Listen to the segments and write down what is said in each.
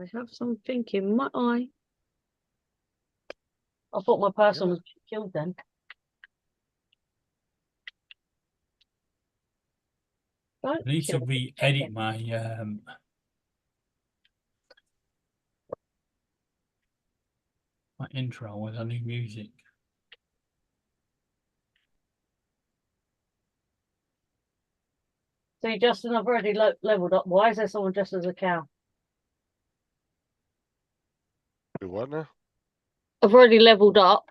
I have something in my eye. I thought my person was killed then. I Don't need to kill the re-edit chicken. my intro with a new music. See, Justin, I've already leveled up. Why is there someone dressed as a cow? Do what now? I've already leveled up,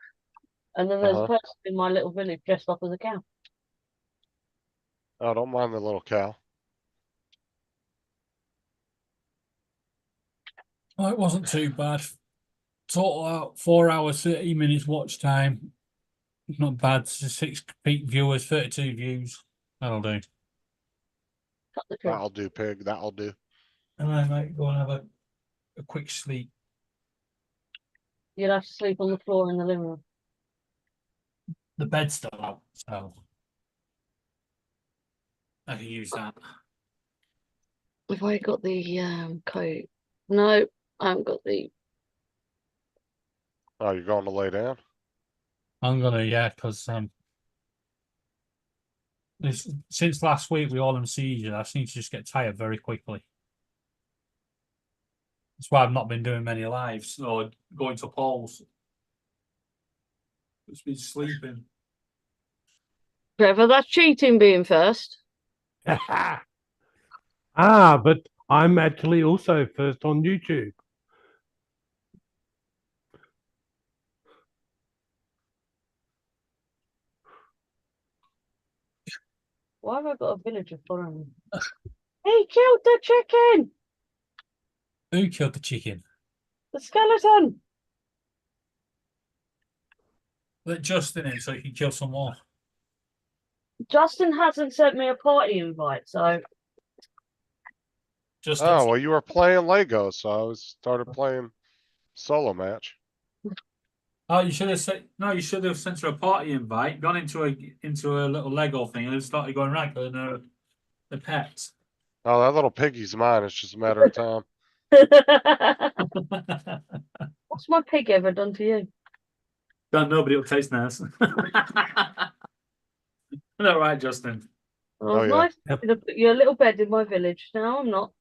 and then there's a Uh-huh. person in my little village dressed up as a cow. Oh, don't mind the little cow. Oh, it wasn't too bad. Total out 4 hours, 30 minutes watch time. Not bad. 6 peak viewers, 32 views. That'll do. Cut the tree. That'll do, pig. That'll do. And I might go and have a quick sleep. You'll have to sleep on the floor in the living room. The bed's still out, so I can use that. Have I got the coat? No, I haven't got the. Oh, you're going to lay down? I'm gonna, yeah, because since last week we all in seizure, I seem to just get tired very quickly. That's why I've not been doing many lives or going to polls. It's been sleeping. Trevor, that's cheating being first. But I'm actually also first on YouTube. Why have I got a villager following me? He killed the chicken! Who killed the chicken? The skeleton! Let Justin in so he can kill some more. Justin hasn't sent me a party invite, so. Justin, Oh, well, you were playing Lego, so I started playing solo match. oh, you should have said no. You should have sent her a party invite, gone into a little Lego thing, and started going right for the pets. Oh, that little piggy's mine. It's just a matter of time. What's my pig ever done to you? Don't nobody will taste nice. All right, Justin. I was Oh, yeah. nice Yep. to put you a little bed in my village. No, I'm not.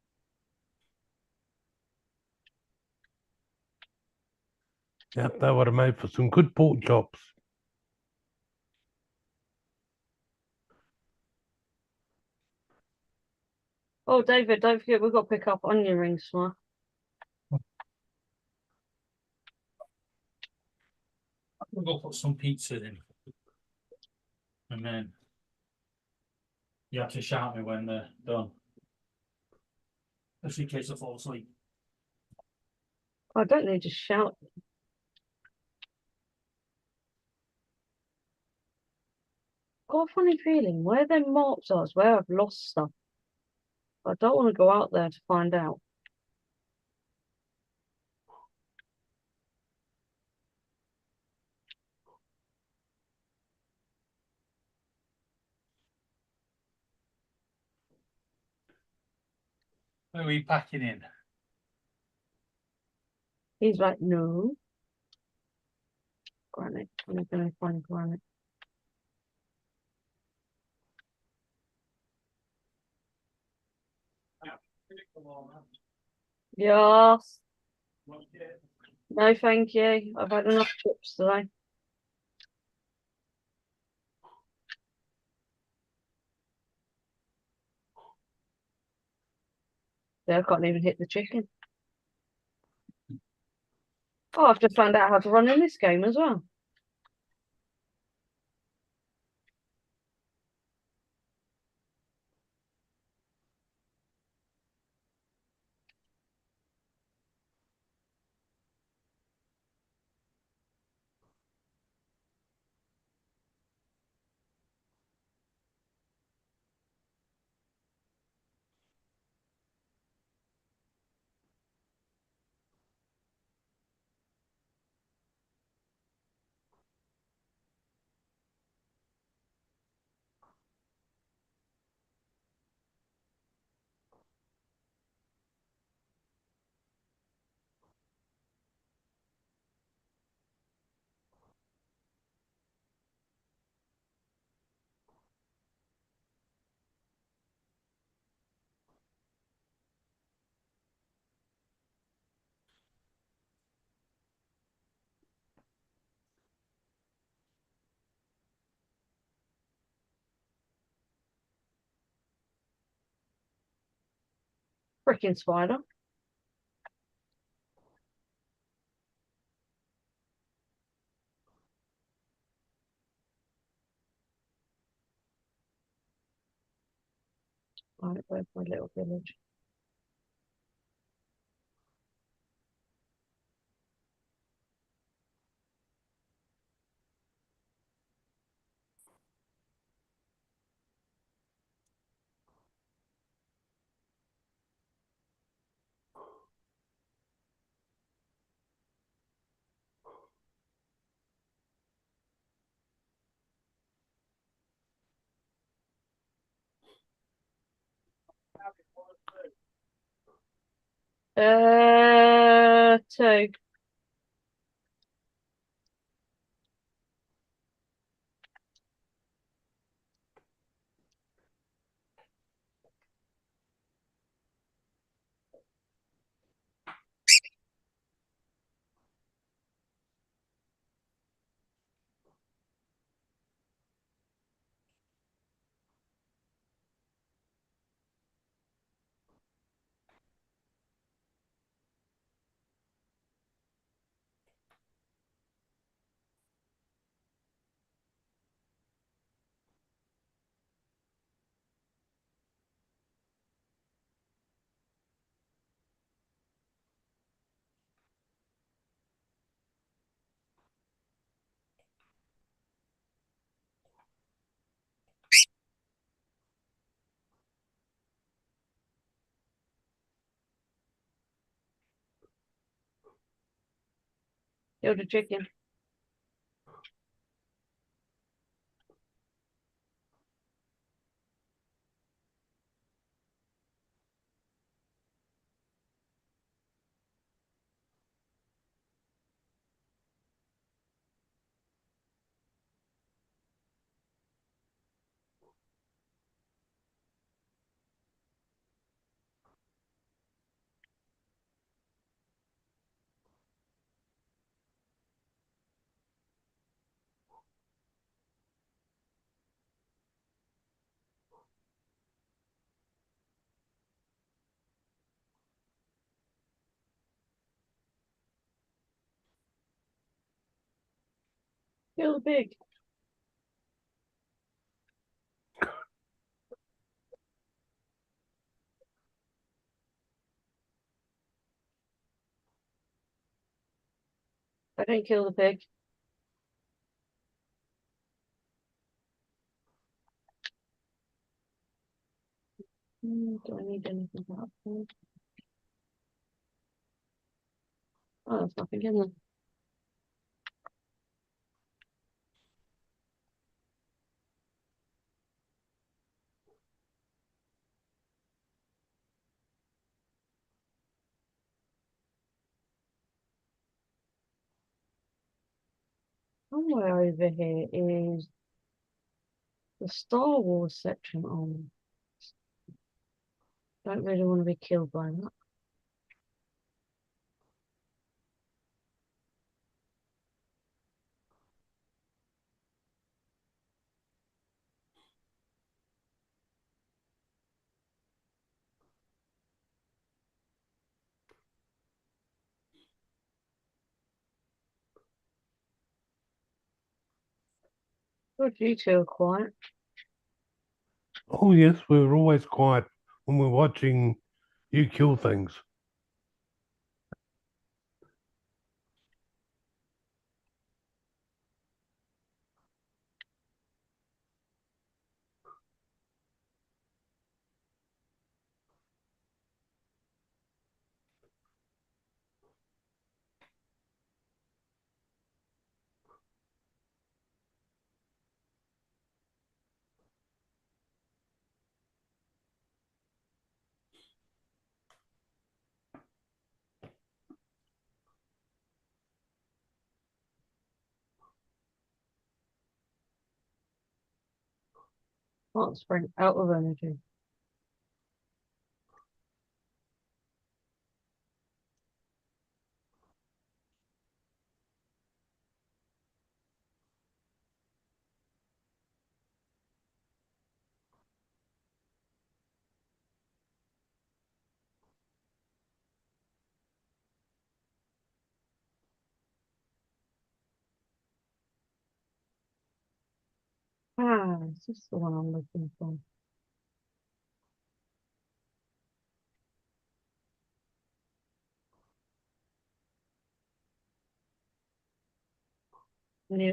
Yep, that would have made for some good pork chops. Oh, David, don't forget we've got to pick up onion rings tomorrow. I'm gonna go put some pizza in, and then you have to shout me when they're done, just in case I fall asleep. I don't need to shout. Got a funny feeling where them marks are is where I've lost stuff. I don't want to go out there to find out. Where are we packing in? He's like, no. Granite. I'm going to find granite. Yes. No, thank you. I've had enough chips today. Yeah, I can't even hit the chicken. Oh, I've just found out how to run in this game as well. Freaking spider. Right, where's my little village? Two. Killed a chicken. Kill the pig. I didn't kill the pig. Do I need anything else? Oh, there's nothing in there. Somewhere over here is the Star Wars section on. Don't really want to be killed by that. Good, you two are quiet. Oh yes, we were always quiet when we're watching you kill things. Can't sprint out of energy. Is this the one I'm looking for? Yeah.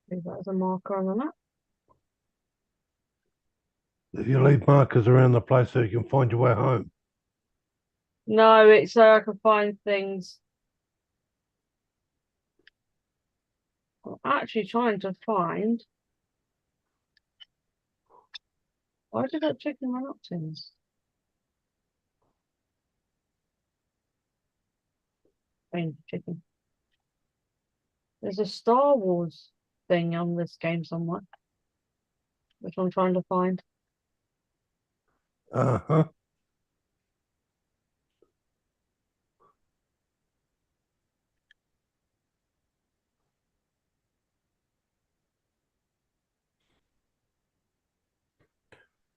Maybe that's a marker on the map. If you leave markers around the place so you can find your way home. No, it's so I can find things. I'm actually trying to find. Why did that chicken run up to me? Chicken. There's a Star Wars thing on this game somewhere, which I'm trying to find. Uh-huh.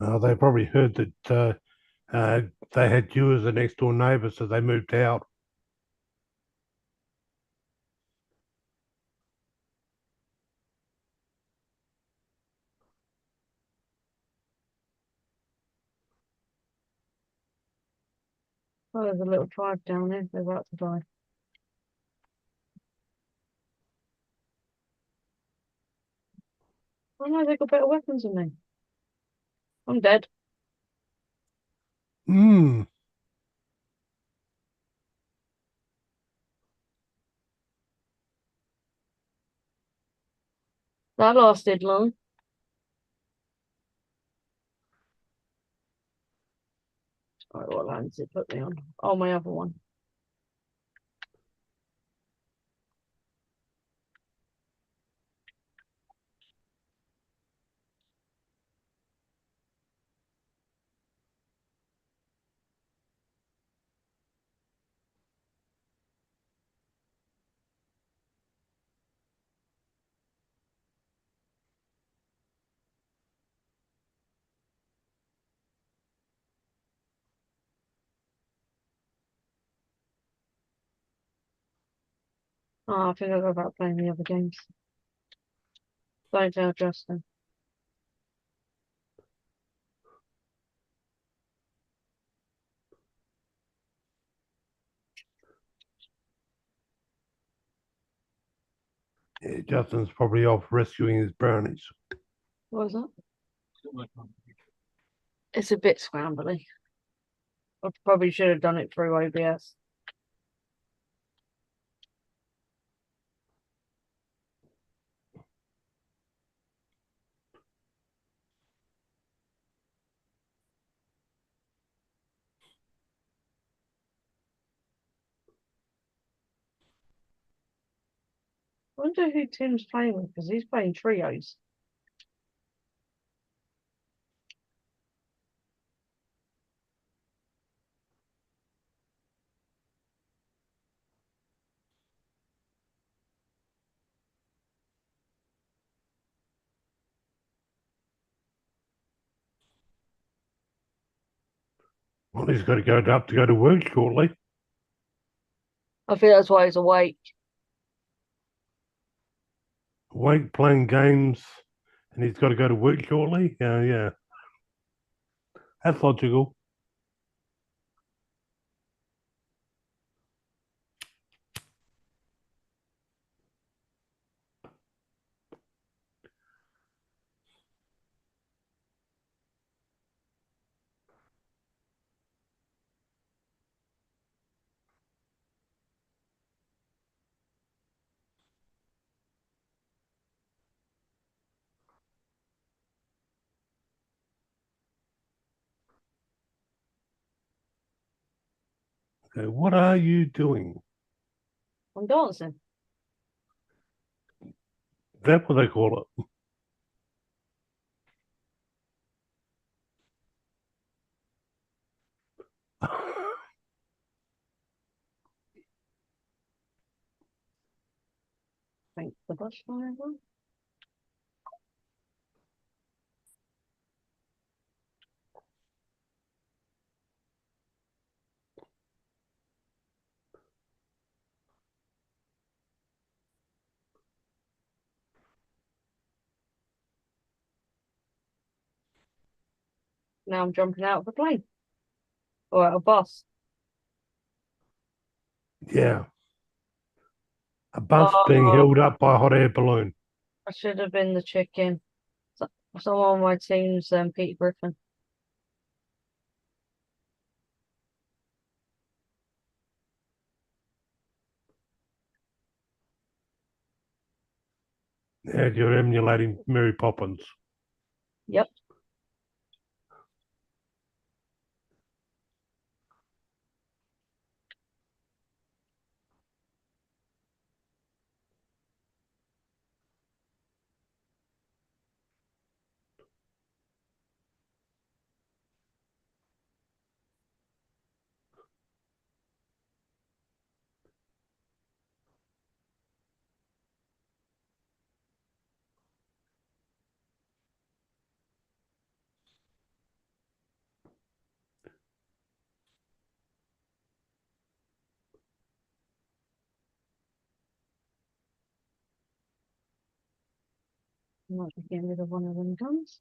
They probably heard that they had you as a next door neighbour, so they moved out. Oh, there's a little tribe down there. They're about to die. Oh no, they got better weapons than me. I'm dead. Hmm. That lasted long. Alright, what line does it put me on? Oh, my other one. Oh, I think I'll go back playing the other games. Don't tell Justin. Yeah, Justin's probably off rescuing his brownies. What was that? It's a bit scrambly. I probably should have done it through OBS. I wonder who Tim's playing with, because he's playing trios. Well, he's got to go up to go to work shortly. I think that's why he's awake. Awake playing games, and he's got to go to work shortly. Yeah. That's logical. What are you doing? I'm dancing. Is that what they call it? Thanks the bush driver. Now I'm jumping out of a plane. Or out of a bus. Yeah. A bus being held up by a hot air balloon. I should have been the chicken. Someone on my team's Pete Griffin. Yeah, you're emulating Mary Poppins. Yep. I might be getting rid of one of them guns.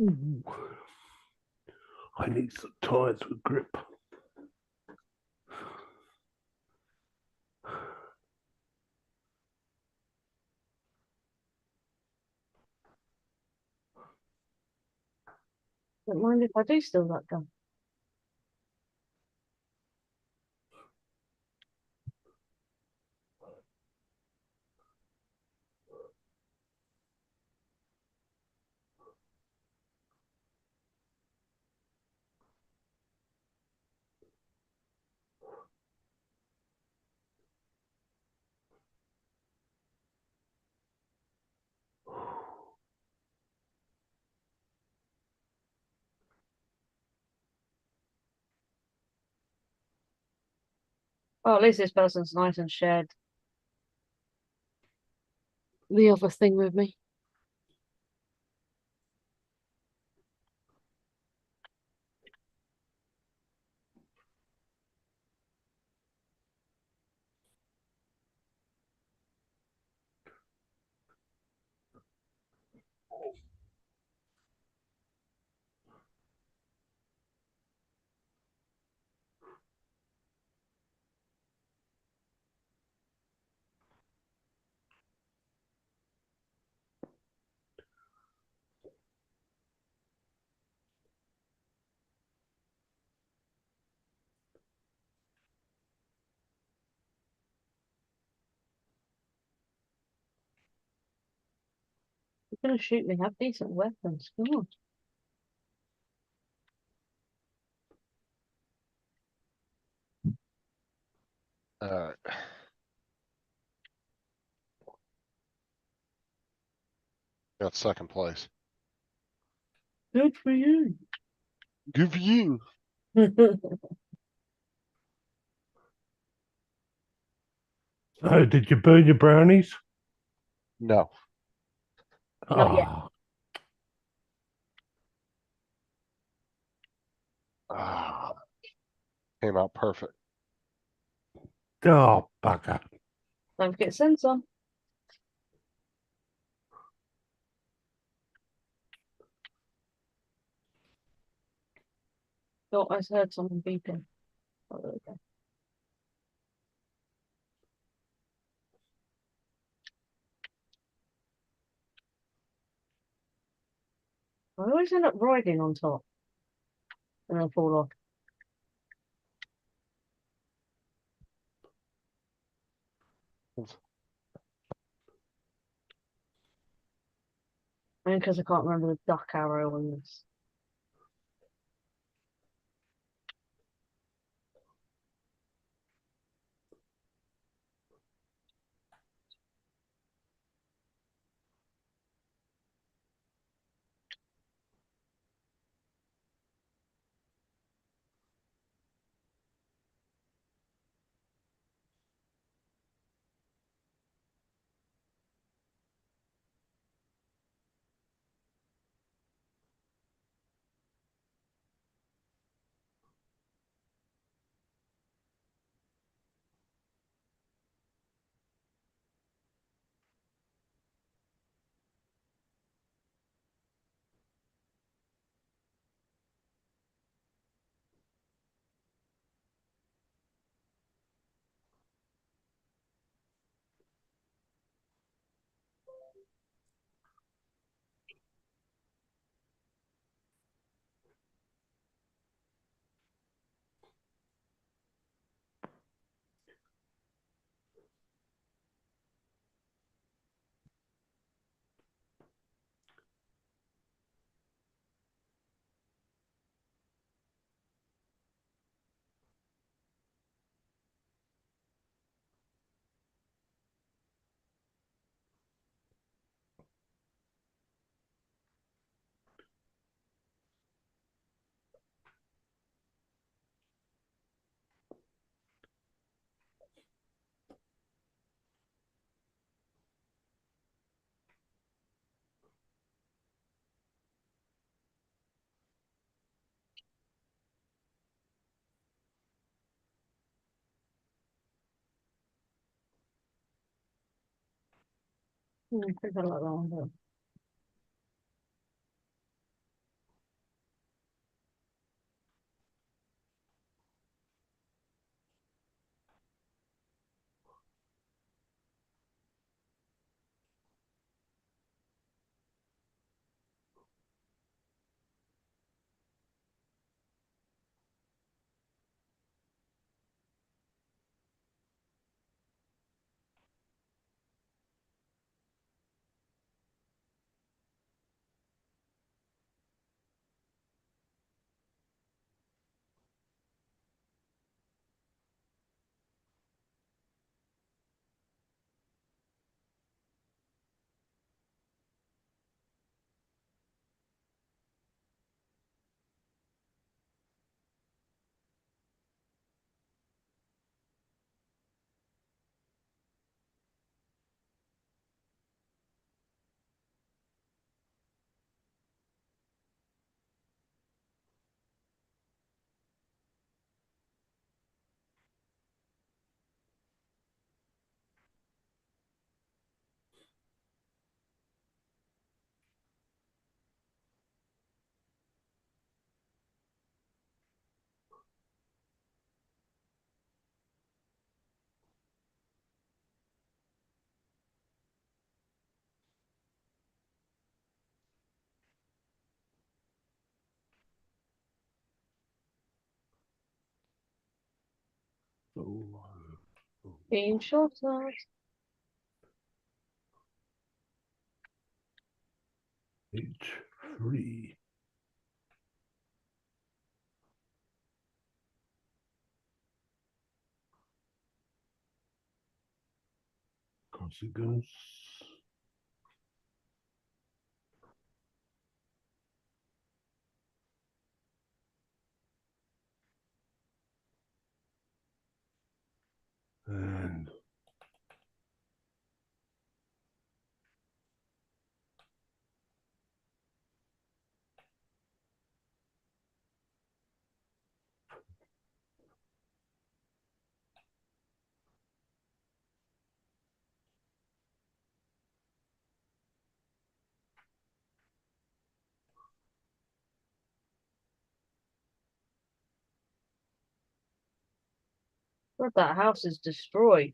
Ooh. I need some tires with grip. Don't mind if I do steal that gun. Well, at least this person's nice and shared the other thing with me. You're gonna shoot me. Have decent weapons. Come on. Alright. Got second place. Good for you. Good for you. Oh, did you burn your brownies? No. Not yet. Ah, Ah, came out perfect. oh, bugger. Don't forget to send some. Oh, I heard someone beeping. Oh, there we go. I always end up riding on top and then fall off. Only because I can't remember the duck arrow on this. I think I like that one better. Being shorter. H3. Across it goes. And God, that house is destroyed.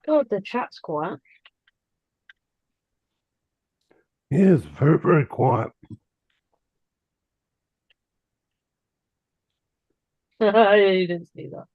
God, the chat's quiet. yeah, it's very, very quiet. You didn't see that.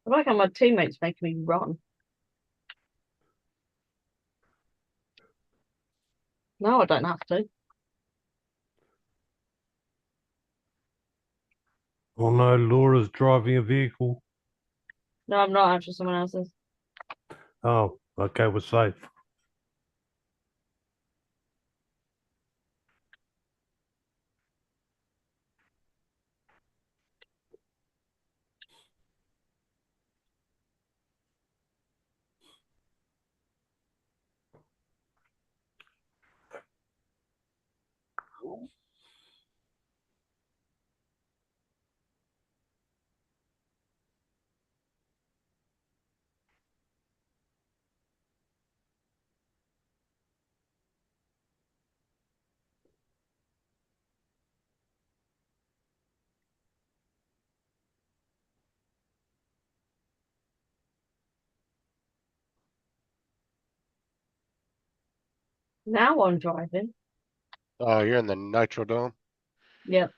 I like how my teammates making me run. No, I don't have to. Oh no, Laura's driving a vehicle. No, I'm not actually someone else's. Oh, okay, we're safe. Now I'm driving. Oh, you're in the Nitro Dome? Yep.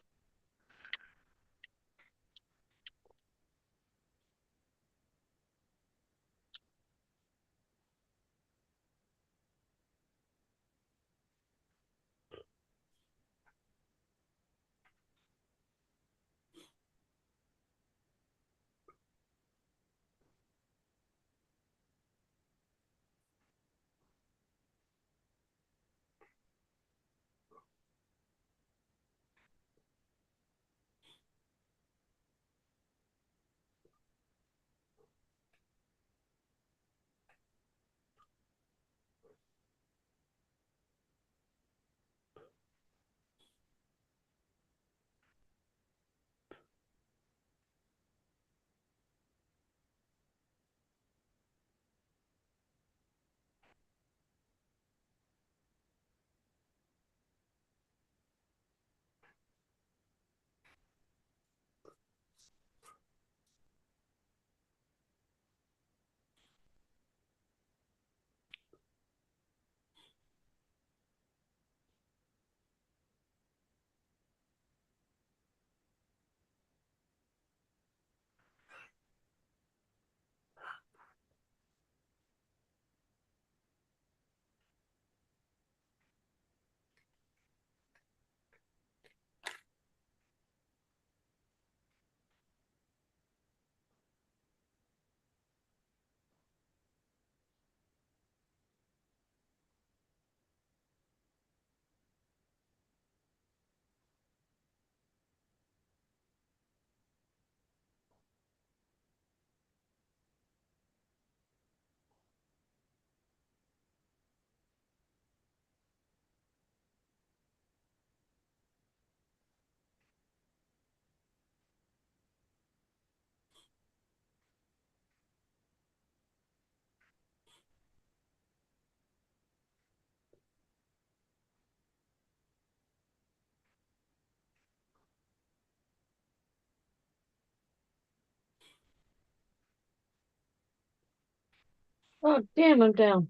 Oh, damn, I'm down.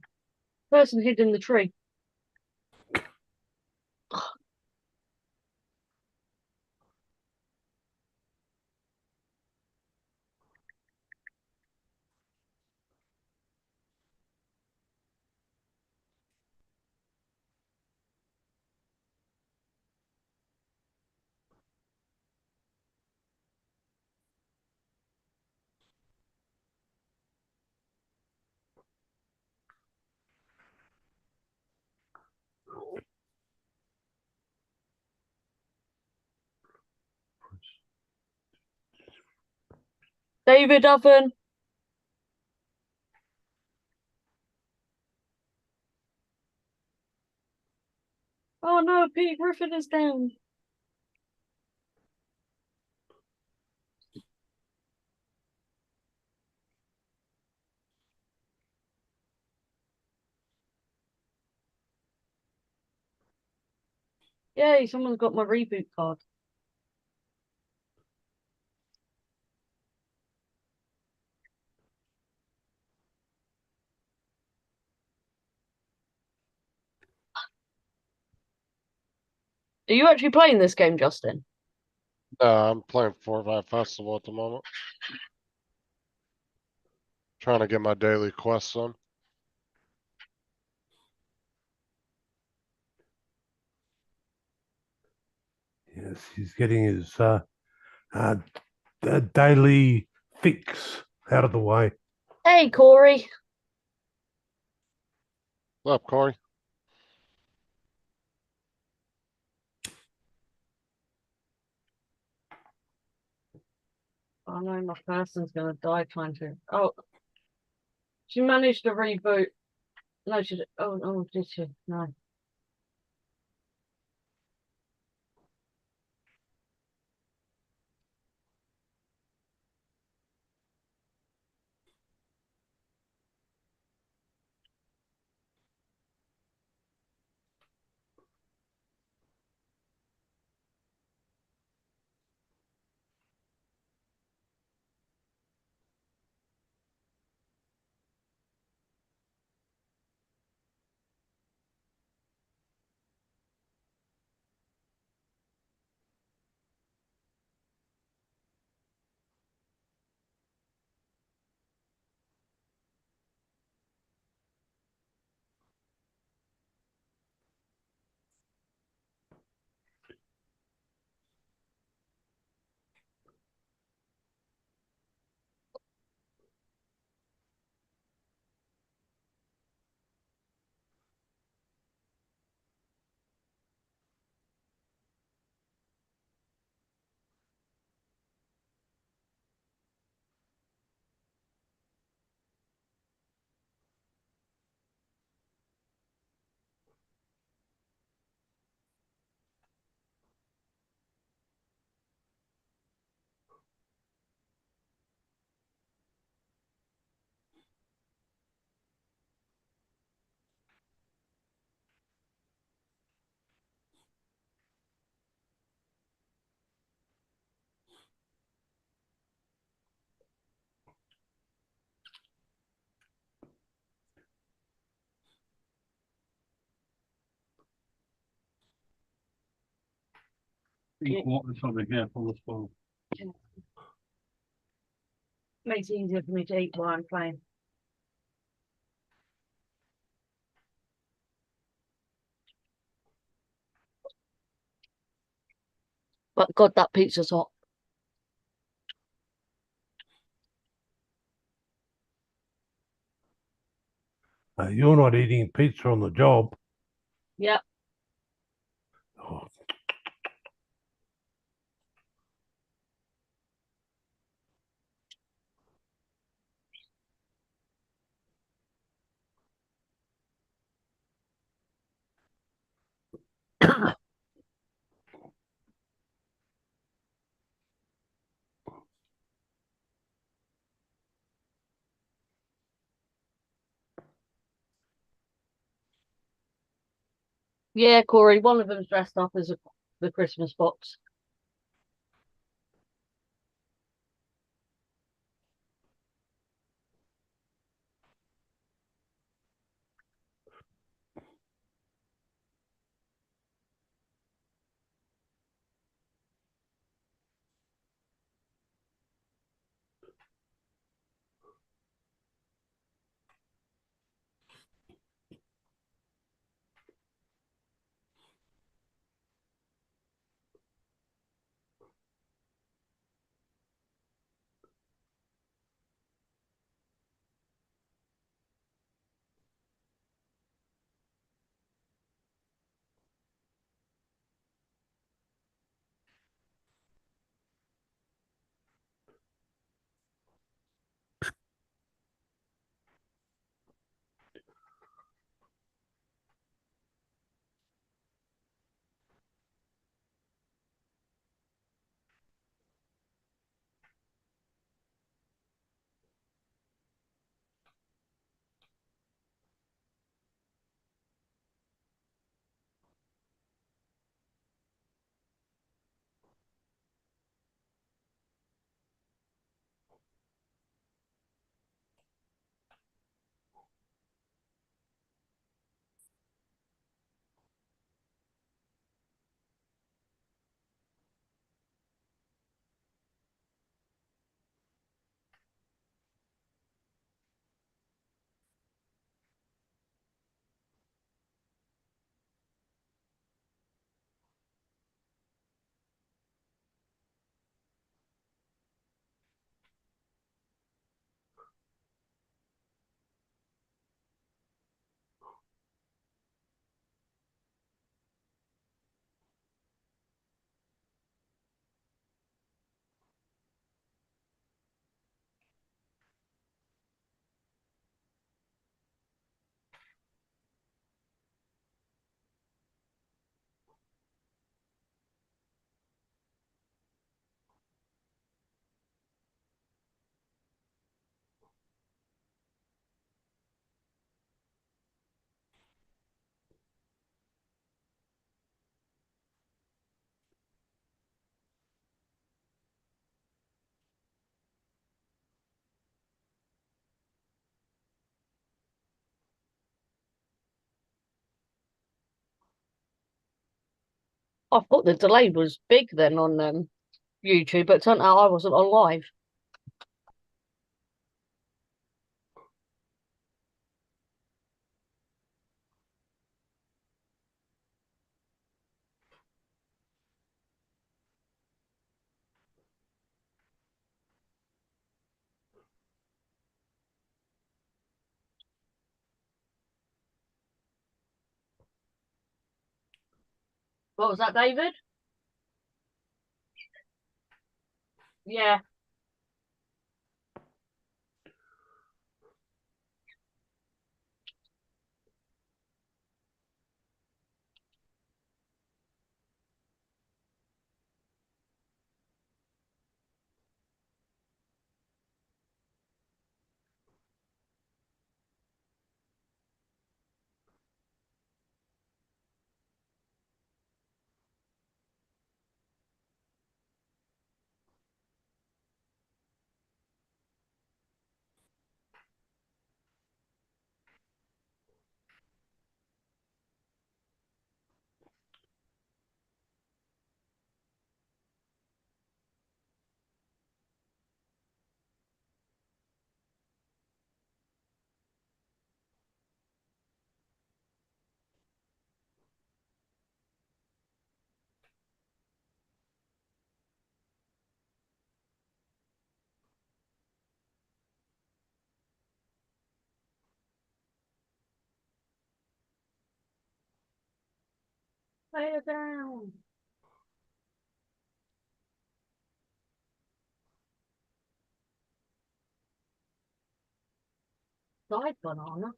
Person hid in the tree. David Oven. Oh no, Pete Griffin is down. Yay, someone's got my reboot card. Are you actually playing this game, Justin? I'm playing Fortnite Festival at the moment. Trying to get my daily quests done. Yes, he's getting his daily fix out of the way. Hey, Corey. What's up, Corey? Oh no, my person's gonna die trying to. Oh, she managed to reboot. No, she. Oh, did she? No. Water's over here for the spoon. Makes it easier for me to eat while I'm playing. But God, that pizza's hot. You're not eating pizza on the job. Yep. Oh, Yeah, Corey. One of them's dressed up as the Christmas box. I thought the delay was big then on YouTube, but it turned out I wasn't on live. What was that, David? Yeah. Lay it down. Side banana.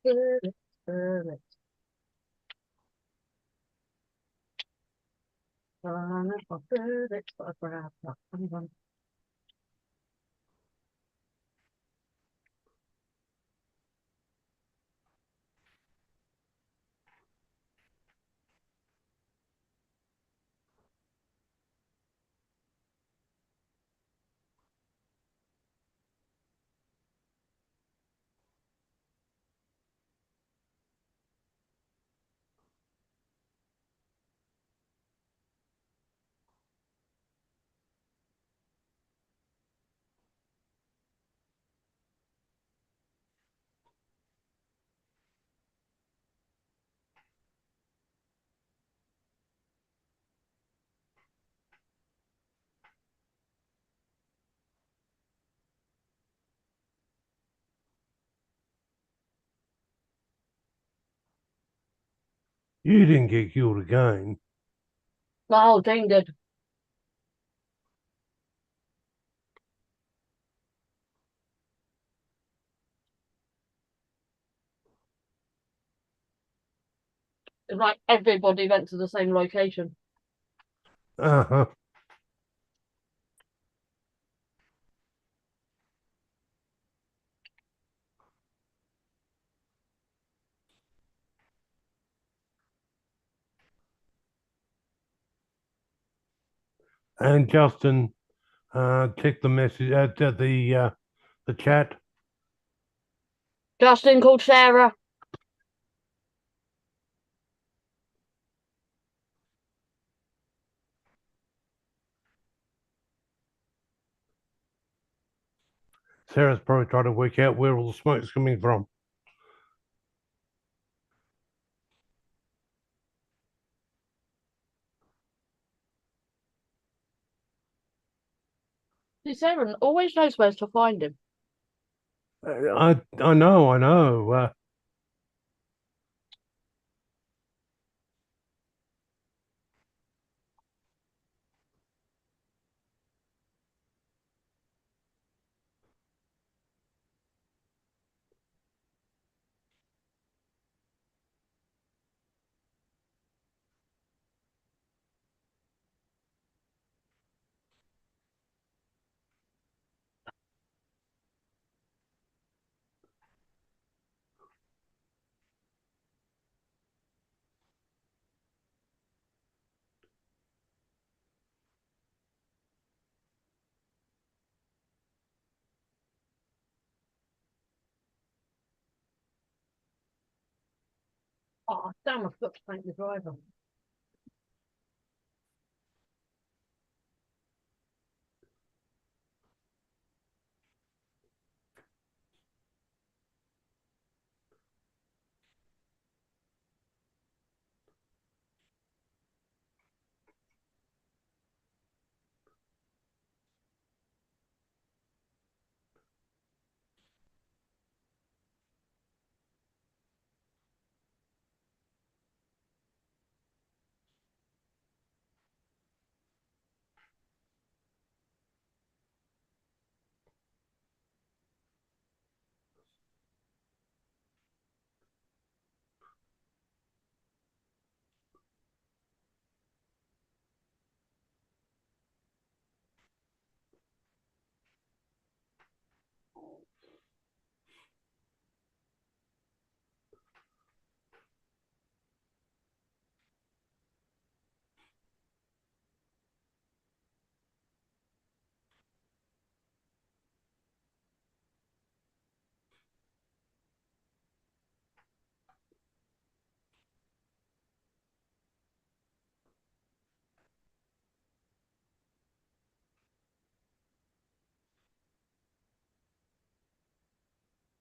Good, good. Banana for good, it's for grab. You didn't get killed again. Oh, Dean did. like everybody went to the same location. Uh-huh. And Justin, check the message the chat. Justin called Sarah. Sarah's probably trying to work out where all the smoke's coming from. See, Sarah always knows where to find him. I know. Oh, damn, I forgot to thank the driver.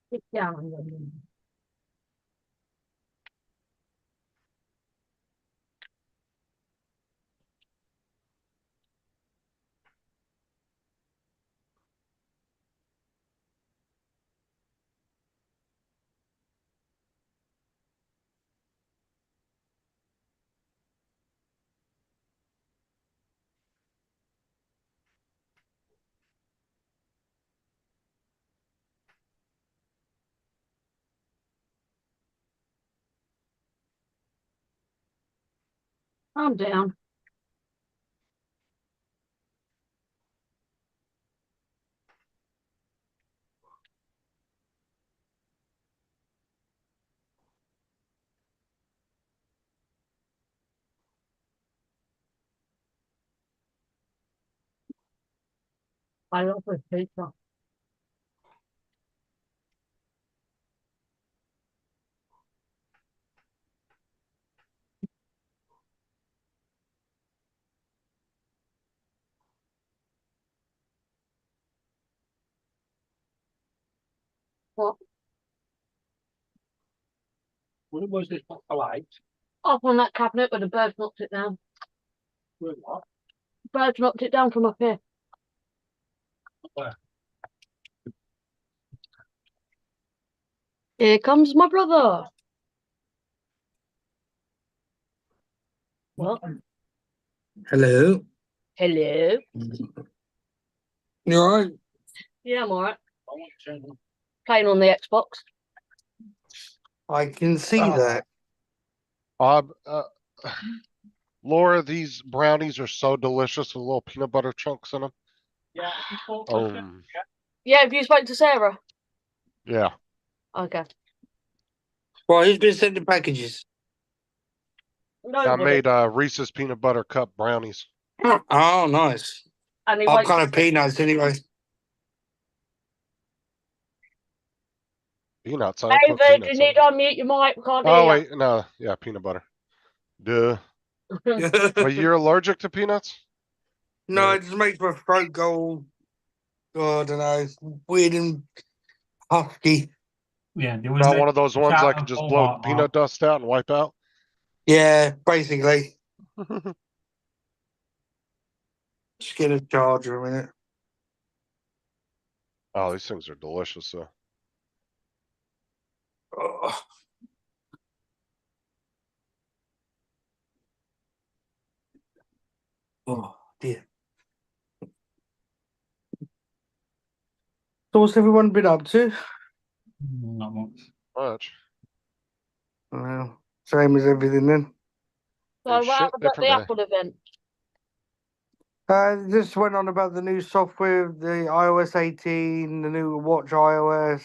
Sit down. Calm down. I love this pizza. What? Where was this light? Up on that cabinet where the bird knocked it down. Where what? Bird knocked it down from up here. Where? Here comes my brother. What? Hello. Hello. You alright? Yeah, I'm alright. I want to turn on. Playing on the Xbox. I can see Oh. that. Um, uh, Laura, these brownies are so delicious with little peanut butter chunks in them. Yeah. Yeah, have you spoke to Sarah? Yeah. Okay. Well, who's been sending packages? I Nobody. made Reese's peanut butter cup brownies. Oh, nice. And he I'm won't kind of peanuts anyway. Peanuts. I don't put David, you peanuts need in to them. unmute your mic. We can't Oh hear wait, no, yeah, peanut butter. Duh. you. But you're allergic to peanuts? No, it just makes my throat go, oh, I don't know, weird and husky. Yeah, there was Not one of those ones I out can of just all blow that, peanut dust out and wipe out. Yeah, basically. Just get a charger a minute. Oh, these things are delicious though. Oh. Oh, dear. So what's everyone been up to? Not much. Much. Well, same as everything then. So Same what shit, happened at different the day. Apple event? Just went on about the new software, the iOS 18, the new Watch iOS,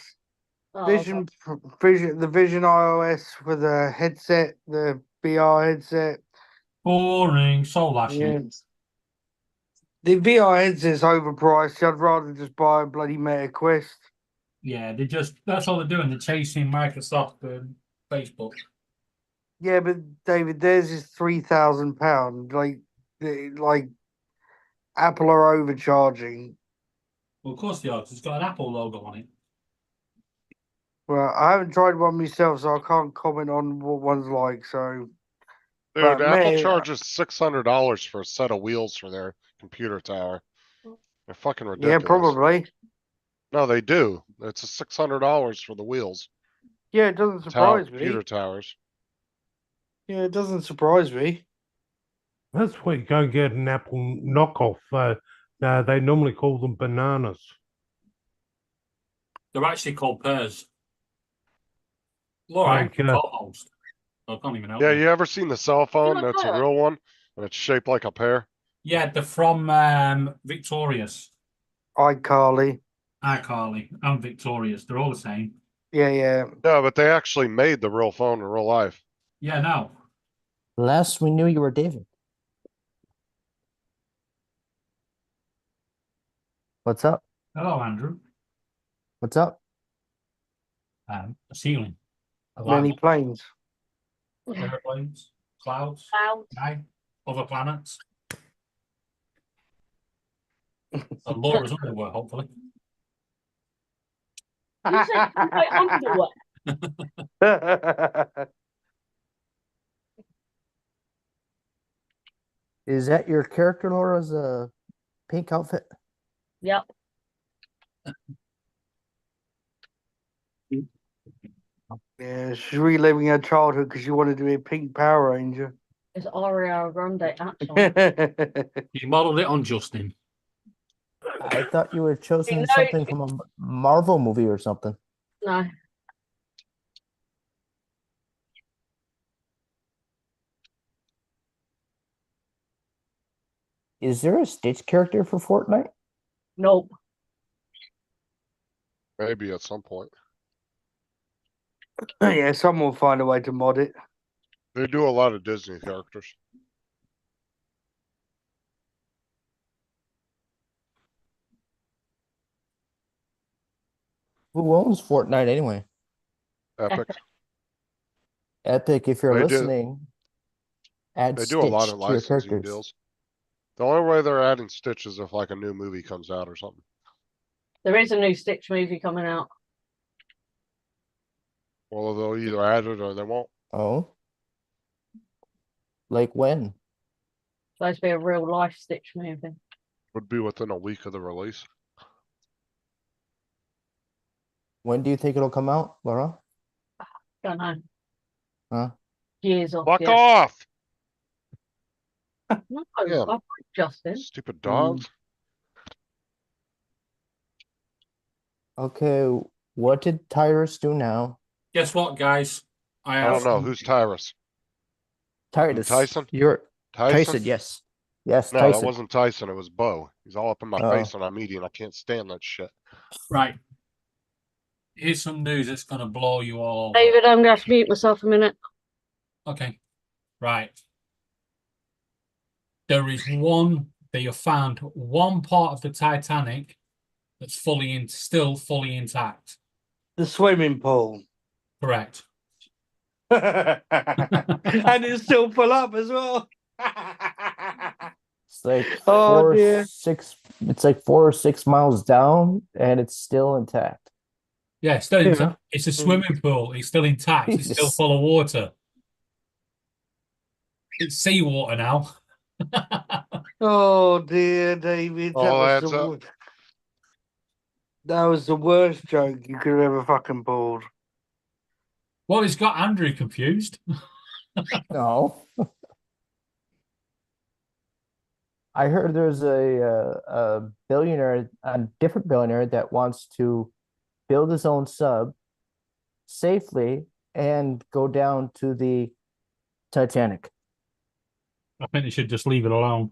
Oh, Vision, the Vision iOS for the headset, the VR headset. Boring. So last year. Yes. The VR headset's overpriced. I'd rather just buy a bloody Meta Quest. Yeah, that's all they're doing. They're chasing Microsoft and Facebook. Yeah, but David, theirs is £3,000. Like Apple are overcharging. Well, of course they are, 'cause it's got an Apple logo on it. Well, I haven't tried one myself, so I can't comment on what one's like. So, Dude, but Apple Meta, charges $600 for a set of wheels for their computer tower. They're fucking yeah, ridiculous. probably. No, they do. It's a $600 for the wheels. Yeah, it doesn't Tower, surprise me. computer towers. Yeah, it doesn't surprise me. That's why you go and get an Apple knockoff. They normally call them bananas. They're actually called pears. Laura, I'm Like, co-host. I can't even help Yeah, you. you ever seen the cell phone? like That's a that? real one, and it's shaped like a pear. Yeah, they're from Victorious. iCarly. iCarly and Victorious. They're all the same. Yeah, yeah. No, but they actually made the real phone in real life. Yeah, no. Last we knew, you were David. What's up? Hello, Andrew. What's up? A ceiling. A Many light planes. bulb, airplanes, clouds, Clouds. sky, other planets. And Laura's underwear, hopefully. You said you wear underwear. Is that your character, Laura's pink outfit? Yep. Yeah, she's reliving her childhood because she wanted to be a pink Power Ranger. It's Ariana Grande actually. You modelled it on Justin. I thought you were chosen know- something from a Marvel movie or something. No. Is there a Stitch character for Fortnite? Nope. Maybe at some point. Yeah, someone will find a way to mod it. They do a lot of Disney characters. Who owns Fortnite anyway? Epic. Epic, if you're They do- listening, add They do a lot Stitch of to your licensing characters. deals. The only way they're adding Stitch is if like a new movie comes out or something. There is a new Stitch movie coming out. Well, they'll either add it or they won't. Oh? Like when? Supposed to be a real life Stitch movie. Would be within a week of the release. When do you think it'll come out, Laura? Don't know. Huh? Years off. Fuck Yeah. off! No, Yeah. I Justin. Stupid dogs. Okay, what did Tyrus do now? Guess what, guys? I don't know. Who's Tyrus? Titus. Tyson? You're Tyson? Tyson. Yes. Yes, No, that Tyson. wasn't Tyson. It was Bo. He's all up in my Oh. face when I'm eating. I can't stand that shit. Right. Here's some news that's going to blow you all over. David, I'm going to mute myself a minute. Okay. Right. There is one, they have found one part of the Titanic that's still fully intact. The swimming pool. Correct. And it's still full up as well. It's like Oh, four, dear. 6. It's like 4 or 6 miles down, and it's still intact. Yeah, still Yeah. intact. It's a swimming pool. It's still intact. It's still Jesus. full of water. It's seawater now. Oh dear, David. All adds up. That was the worst joke you could have ever fucking pulled. Well, it's got Andrew confused. No. I heard there's a billionaire, a different billionaire that wants to build his own sub safely and go down to the Titanic. I think they should just leave it alone.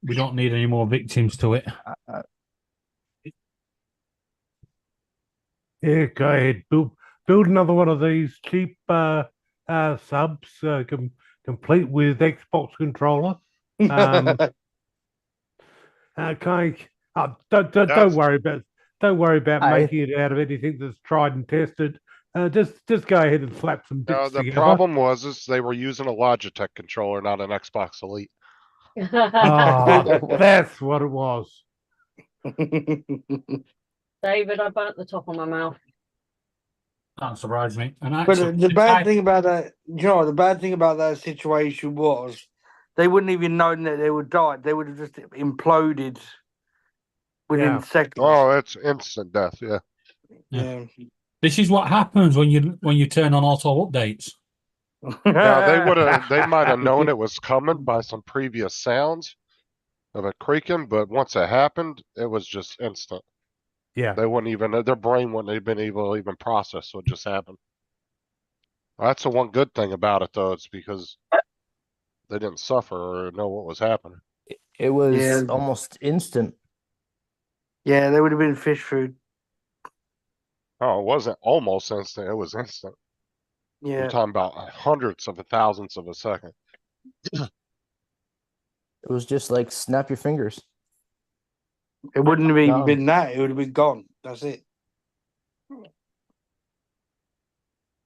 We don't need any more victims to it. Yeah, go ahead. Build another one of these cheap subs, complete with Xbox controller. Okay. Don't worry about making it out of anything that's tried and tested. Just go ahead and slap some No, bits the together. problem was they were using a Logitech controller, not an Xbox Elite. Oh, that's what it was. David, I burnt the top of my mouth. Can't surprise me. And But actually, the bad thing about that, you know, the bad thing about that situation was they wouldn't even known that they would die. They would have just imploded within Yeah. seconds. Oh, it's instant death. Yeah. Yeah. this is what happens when you turn on auto updates. Now they might have known it was coming by some previous sounds of it creaking, but once it happened, it was just instant. Yeah. They wouldn't even, their brain wouldn't have been able to even process what just happened. That's the one good thing about it, though. It's because they didn't suffer or know what was happening. It was Yeah. almost instant. Yeah, they would have been fish food. Oh, it wasn't almost instant. It was instant. Yeah. You're talking about hundreds of thousandths of a second. It was just like snap your fingers. It wouldn't have even No. been that. It would have been gone. That's it.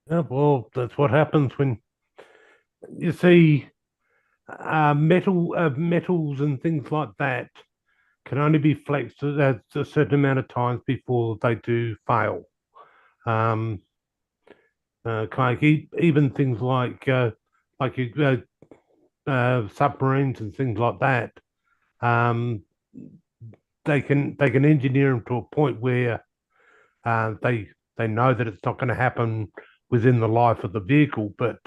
Yeah, well, that's what happens when you see metals and things like that can only be flexed at a certain amount of times before they do fail. Kind of even things like submarines and things like that. They can engineer them to a point where they know that it's not going to happen within the life of the vehicle, but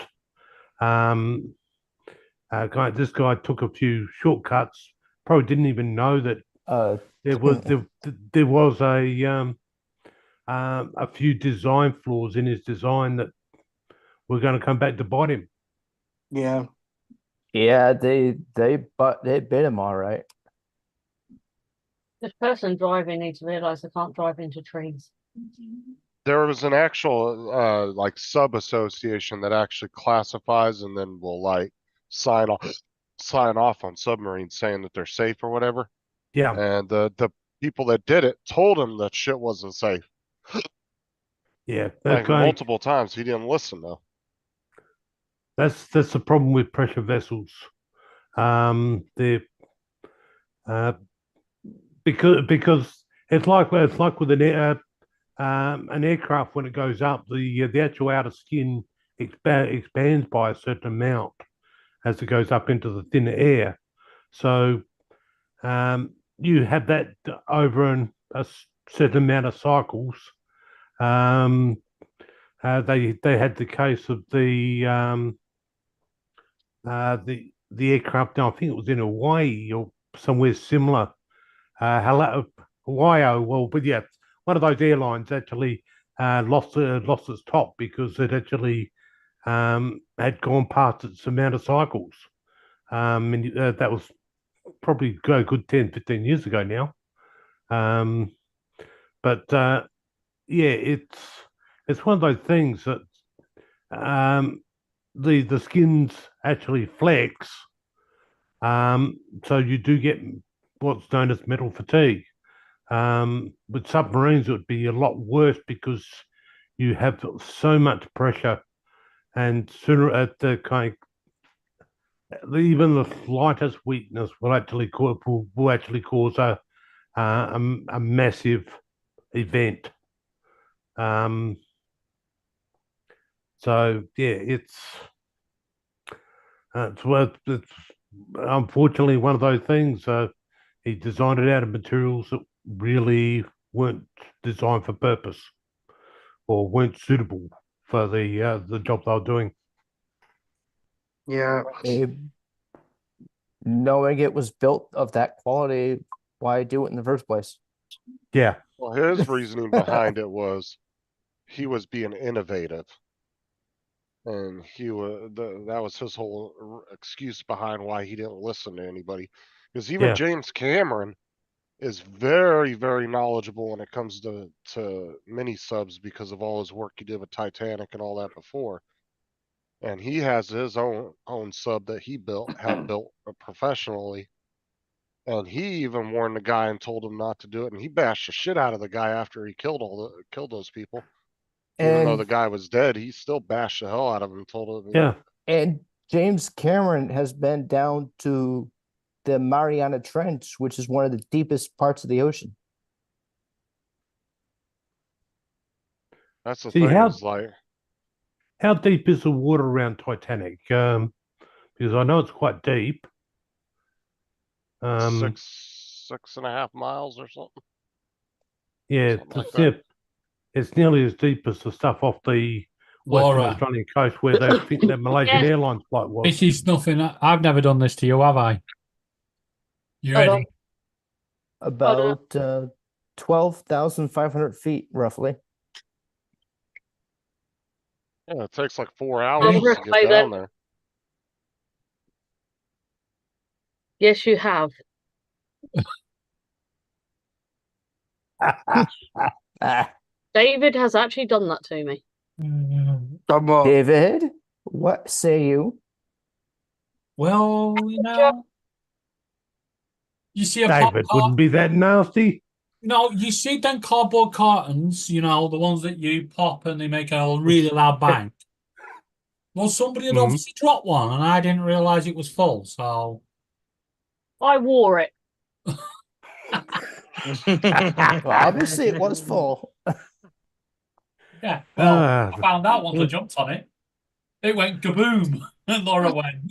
this guy took a few shortcuts. Probably didn't even know that there was a few design flaws in his design that were going to come back to bite him. Yeah. Yeah, they bit him all right. This person driving needs to realise they can't drive into trees. There was an actual like sub association that actually classifies and then will like sign off on submarines saying that they're safe or whatever. Yeah, And the people that did it told him that shit wasn't safe. yeah. Like multiple times. He didn't listen though. That's the problem with pressure vessels. They're because it's like with an aircraft when it goes up, the actual outer skin expands by a certain amount as it goes up into the thinner air. So you have that over a certain amount of cycles. They had the case of the aircraft. I think it was in Hawaii or somewhere similar. Hawaii. Well, but yeah, one of those airlines actually lost its top because it actually had gone past its amount of cycles. And that was probably a good 10, 15 years ago now. But yeah, it's one of those things that the skins actually flex. So you do get what's known as metal fatigue. With submarines, it would be a lot worse because you have so much pressure, and sooner at the kind even the slightest weakness will actually cause a massive event. So yeah, it's unfortunately one of those things. He designed it out of materials that really weren't designed for purpose or weren't suitable for the job they were doing. Yeah. Knowing it was built of that quality, why do it in the first place? Yeah, Well, his reasoning behind it was he was being innovative, and that was his whole excuse behind why he didn't listen to anybody. Because even Yeah. James Cameron is very, very knowledgeable when it comes to mini subs because of all his work he did with Titanic and all that before. And he has his own sub that he had built professionally. And he even warned the guy and told him not to do it. And he bashed the shit out of the guy after he killed those people. Even though the And guy was dead, he still bashed the hell out of him and told him. yeah, and James Cameron has been down to the Mariana Trench, which is one of the deepest parts of the ocean. That's the See, thing. Is like, how deep is the water around Titanic? Because I know it's quite deep. 6.5 miles or something. Yeah, Something like that. it's nearly as deep as the stuff off the Western Laura, Australian coast where they think that Malaysian Yes. Airlines flight was. this is nothing. I've never done this to you, have I? You Hold ready? About 12,500 feet, roughly. Yeah, it takes like 4 hours I'm just to gonna say get down that. there. Yes, you have. Ah, David has actually done that to me. Somewhat. David, what say you? Well, you see a David wouldn't be that nasty. No, you see them cardboard cartons, the ones that you pop and they make a really loud bang. Well, somebody had Mhm. obviously dropped one and I didn't realize it was full, so I wore it. Well, obviously, it was full. yeah. Well, Ah, I found out once I jumped on it. It went kaboom, and Laura went.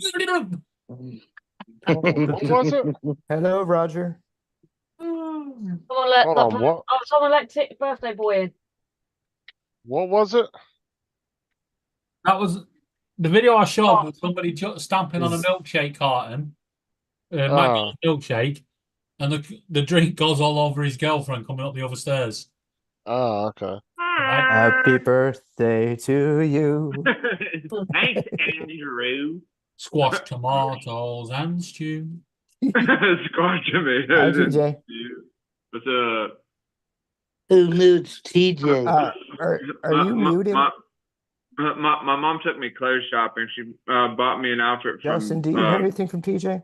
What was it? Hello, Roger. Someone let Hold on, what? someone let birthday boy in. What was it? That was the video I shot was somebody stamping on a Is- milkshake carton, Oh, McDonald's milkshake, and the drink goes all over his girlfriend coming up the other stairs. okay. Right? Happy birthday to you. Thanks, Andrew. Squash tomatoes and stew. Squash tomatoes. Hi, TJ. What's Who moods TJ? Are you muted? My mom took me clothes shopping. She bought me an outfit from. Justin, do you hear anything from TJ?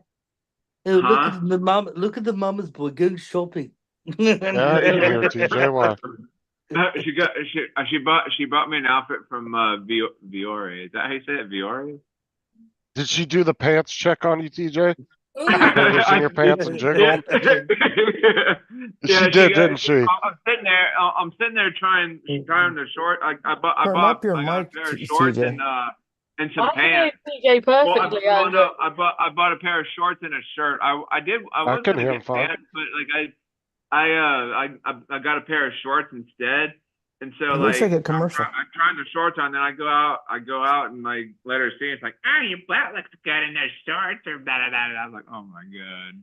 Oh, look Huh? at the mom. Look at the mama's boy going shopping. Yeah, I can hear TJ. Why? She bought me an outfit from Viore. Is that how you say it? Viore? Did she do the pants check on you, TJ? Fingers in your pants and jiggle them? She did, didn't she? I'm sitting there trying the short. I Turn up your got a mic, pair of shorts TJ. and some I can hear pants. TJ Well, perfectly. no, I bought a pair of shorts and a shirt. I was can gonna hear get him fine. pants, but like I got a pair of shorts instead. And so It looks like a commercial. I tried the shorts on, then I go out and like let her see. It's like, oh, your butt looks good in those shorts, or blah blah blah. I was like, oh my god.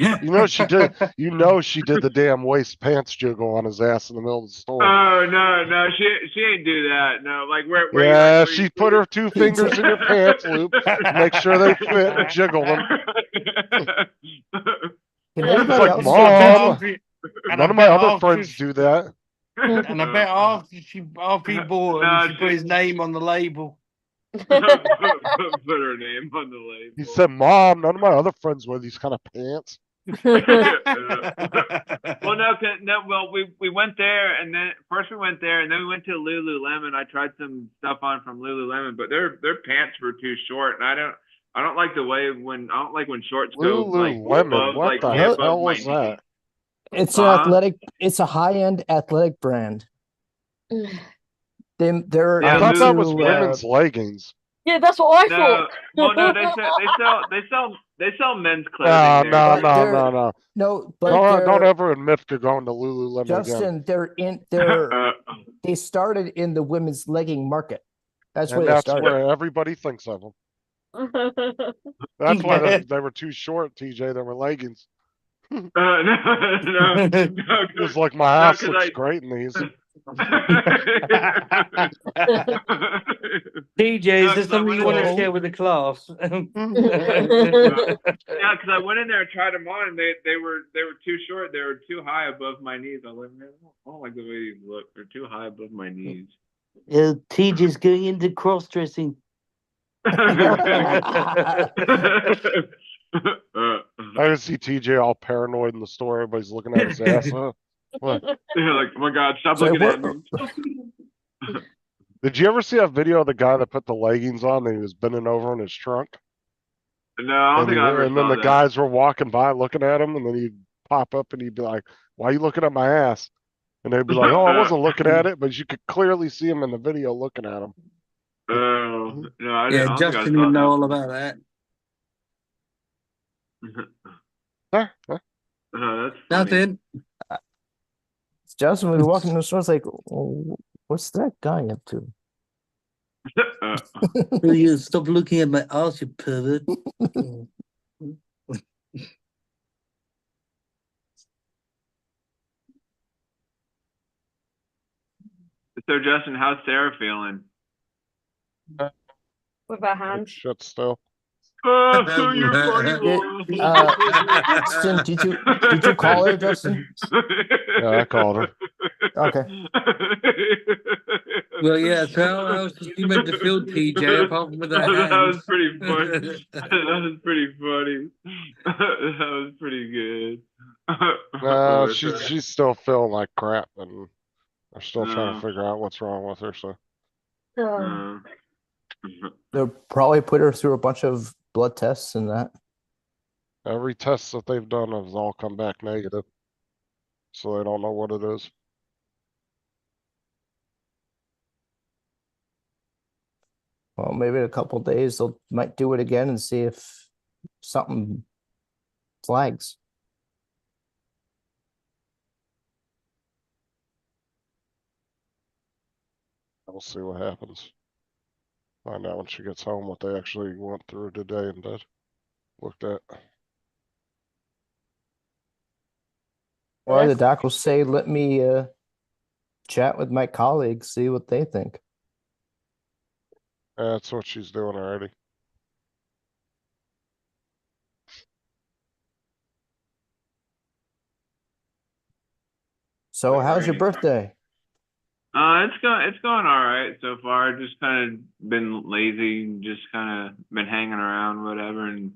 You know she did. You know she did the damn waist pants jiggle on his ass in the middle of the store. Oh no, she ain't do that. No, like where you Yeah, like, she put her two fingers in your pants loop, make sure they fit, and jiggle them. Can Yeah. It's anybody like, else So I bet Mom, after- and none I of my bet other after friends she- do that. And I bet after he bought him, No, she put his name on the label. put her name on the label. He said, Mom, none of my other friends wear these kind of pants. Well, well, we went there, and then first we went there, and then we went to Lululemon. I tried some stuff on from Lululemon, but their pants were too short, and I don't like the way when shorts go like Lululemon, above, what like the way Huh? above hell my was that? It's an athletic. It's a high-end athletic brand. They're Yeah, I thought that was into women's leggings. Yeah, that's what I No, thought. well, no, they sell men's No, clothing there. no, But no, they're- no, no. no, but Don't they're ever admit to going to Lululemon again. Justin. They started in the women's legging market. That's where And they that's started. where everybody thinks of them. That's why they were too short, TJ. They were leggings. No. It was like, my ass looks great in these. TJ, is there something you want to No. share with the class? Yeah, because I went in there and tried them on, and they were too short. They were too high above my knees. I was like, man, I don't like the way these look. They're too high above my knees. TJ's going into cross dressing. I can see TJ all paranoid in the store. Everybody's looking at his ass. What? Yeah, like, oh my God, stop So looking at what- me. Did you ever see that video of the guy that put the leggings on and he was bending over in his trunk? No, I don't think I ever And then saw the that. guys were walking by looking at him, and then he'd pop up and he'd be like, "Why are you looking at my ass?" And they'd be like, "Oh, I wasn't looking at it," but you could clearly see him in the video looking at him. Oh, no, I Yeah, don't think I Justin saw would know that. all about that. Huh? That's funny. Nothing. Justin was walking in the store. It's like, oh, what's that guy up to? Will you stop looking at my ass, you pervert? So, Justin, how's Sarah feeling? With our hands. Shit, still. Oh, you're funny, Laura. Justin, did you call her, Justin? Yeah, I called her. Okay. Well, yeah, so how else is she meant to feel, TJ, apart from with her hands? That was pretty funny. That was pretty funny. That was pretty good. No, Oh, she's still feeling like crap, and they're still trying No. to figure out what's wrong with her. So Oh. They'll probably put her through a bunch of blood tests and that. every test that they've done has all come back negative. So they don't know what it is. Well, maybe in a couple of days they'll might do it again and see if something flags. We'll see what happens. Find out when she gets home what they actually went through today and did. Looked at. Or the doc will say, let me chat with my colleagues, see what they think. That's what she's doing already. So how's your Alrighty. birthday? It's going all right so far. Just kind of been lazy, and just kind of been hanging around, whatever, and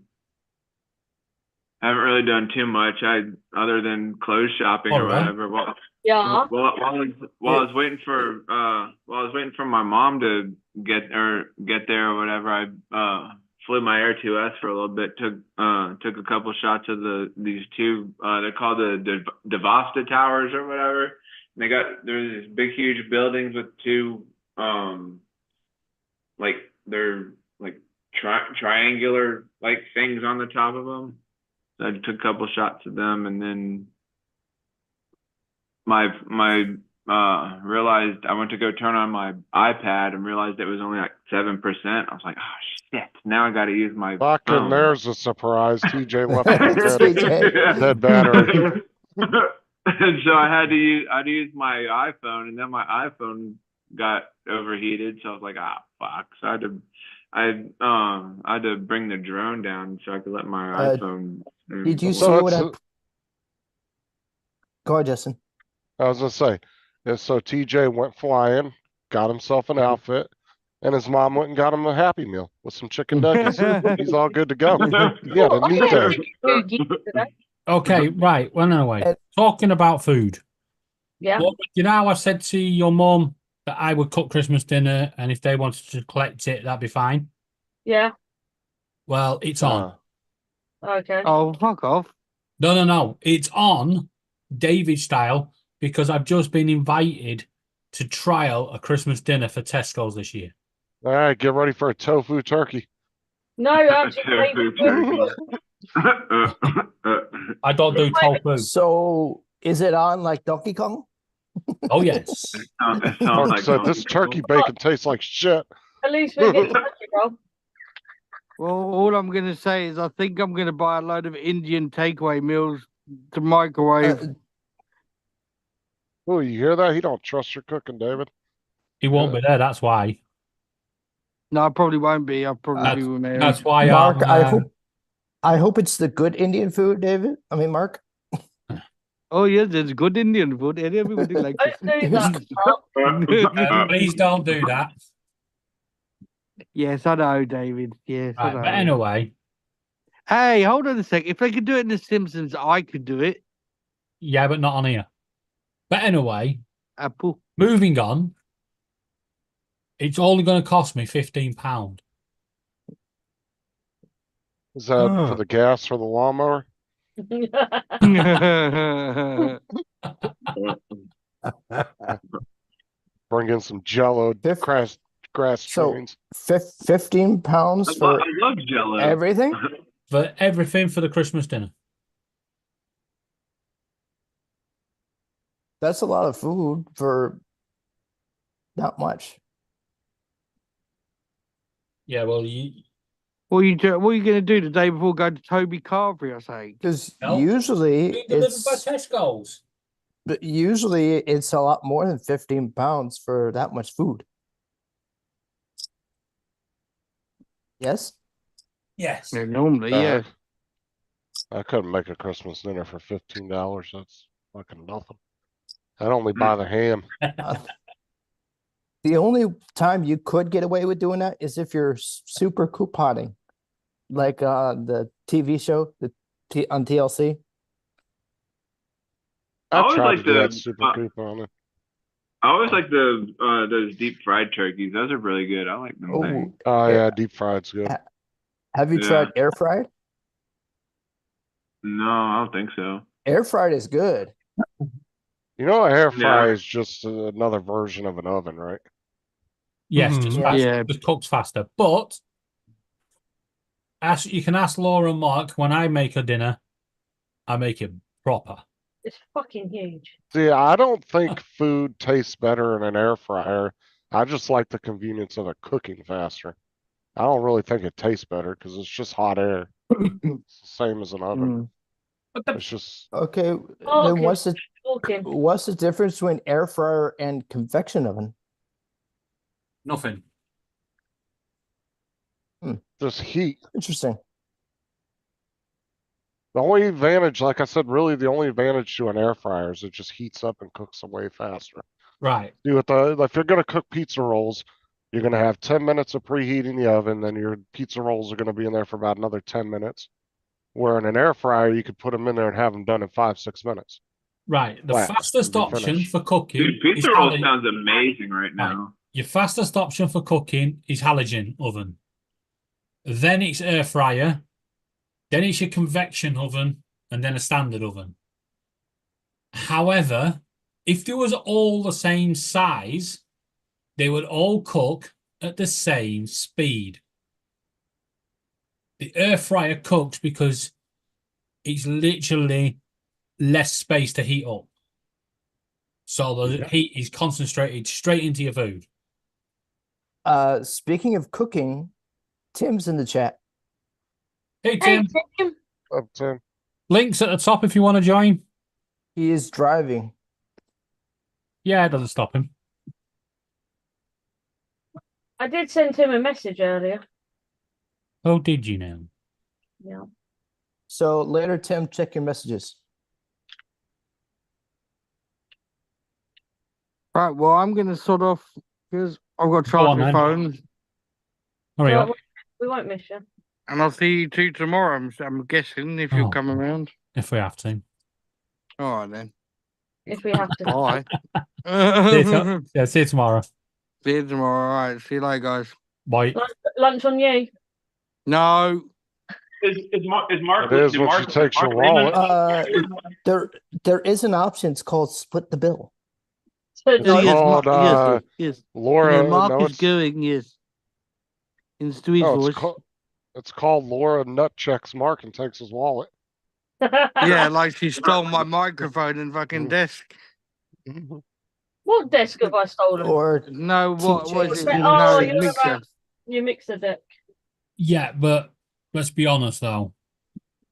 haven't really done too much. Other than clothes shopping or Alright. whatever. While Yeah. I was waiting for my mom to get there or whatever, I flew my Air 2S for a little bit. Took a couple shots of these two. They're called the Devasta Towers or whatever. And there's these big huge buildings with two like they're like triangular like things on the top of them. So I took a couple shots of them, and then my realized I went to go turn on my iPad and realized it was only like 7%. I was like, oh shit, now I got to use my Fucking phone. there's a surprise. TJ left his TJ. dead battery. And so I had to use my iPhone, and then my iPhone got overheated. So I was like, fuck. So I had to bring the drone down so I could let my iPhone. Did you see So what I? it's- Go ahead, Justin. I was gonna say, and so TJ went flying, got himself an outfit, and his mom went and got him a Happy Meal with some chicken nuggets. He's all good to go. He had a neat day. Okay, right. Well, anyway, And- talking about food. Yeah. Well, you know how I said to your mum that I would cook Christmas dinner, and if they wanted to collect it, that'd be fine. Yeah. Well, it's on. Okay. Oh, fuck off. No. It's on David style because I've just been invited to trial a Christmas dinner for Tesco's this year. All right, get ready for a tofu turkey. No, actually, I don't do tofu. So is it on like Donkey Kong? Oh, yes. It sounds Mark like said this turkey bacon tastes like shit. at least we get turkey roll. Well, all I'm going to say is I think I'm going to buy a load of Indian takeaway meals to microwave. Oh, you hear that? He don't trust your cooking, David. He won't be there, that's why. No, I probably won't be. I'll probably be with Mary. That's why Mark, I'm, I hope it's the good Indian food, David. I mean, Mark. Oh, yes, there's good Indian food. And everybody likes Don't do it. that. please don't do that. Yes, I know, David. Yes, I Right, know. but anyway, Hey, hold on a sec. If they could do it in The Simpsons, I could do it. yeah, but not on here. But anyway, Apple. moving on. It's only going to cost me £15. Is that for the gas for the lawnmower? Bring in some Jello grass So trains. £15 for I love Jello. everything. For everything for the Christmas dinner. That's a lot of food for not much. Yeah, well, What are you going to do the day before going to Toby Carvery or something? Because No. usually delivered by it's Tesco's. but usually it's a lot more than £15 for that much food. Yes. Yes. Yeah, normally, yeah. I couldn't make a Christmas dinner for $15. That's fucking nothing. I'd only buy the ham. The only time you could get away with doing that is if you're super couponing, like the TV show on TLC. I I always tried like to do that the- super couponing. I always like those deep fried turkeys. Those are really good. I like them. Oh, Oh Yeah. yeah, deep fried's good. have you Yeah. tried air fried? No, I don't think so. Air fried is good. You know, a air Yeah. fry is just another version of an oven, right? Yes, Mhm. just Yeah. faster. Yeah. Just cooks faster. But you can ask Laura and Mark when I make a dinner, I make it proper. It's fucking huge. See, I don't think food tastes better in an air fryer. I just like the convenience of it cooking faster. I don't really think it tastes better because it's just hot air. It's the same as an oven. Mm. But the, It's just Okay, Oh, then what's Talking. the difference between air fryer and convection oven? nothing. just heat. Interesting. The only advantage, like I said, really the only advantage to an air fryer is it just heats up and cooks away faster. Right. If you're gonna cook pizza rolls, you're gonna have 10 minutes of preheating the oven, then your pizza rolls are gonna be in there for about another 10 minutes. Where in an air fryer, you could put them in there and have them done in 5-6 minutes. Right. The Flat, fastest and be option finished. for cooking Dude, pizza is roll halogen. sounds amazing right now. Your fastest option for cooking is halogen oven. Then it's air fryer. Then it's your convection oven, and then a standard oven. However, if they was all the same size, they would all cook at the same speed. The air fryer cooks because it's literally less space to heat up. So the heat is concentrated straight into your food. Speaking of cooking, Tim's in the chat. Hey, Hey, Tim. Tim. Up to Links at the top if you want to join. He is driving. Yeah, it doesn't stop him. I did send him a message earlier. Oh, did you now? Yeah. So later, Tim, check your messages. Right, well, I'm going to sort off because I've got to Go charge on, my then. phone. Hurry So up. we won't miss you. And I'll see you two tomorrow, I'm guessing, if you'll Oh, come God. around. If we have to. All right, then. If we have to. Bye. Yeah, see you tomorrow. See you tomorrow. All right, see you later, guys. Bye. Lunch on you. No. Is Mark? It is once he takes your wallet. There is an option. It's called split the bill. So It's no, yes, called yes. Laura. Yeah, Mark no, is it's, going, yes. In Stewie's no, voice. it's called Laura nut checks Mark and takes his wallet. Yeah, like she stole my microphone and fucking desk. What desk have I stolen? Or No, what was TJ's it? Oh, No, you're mixer. about your mixer deck. Yeah, but let's be honest, though.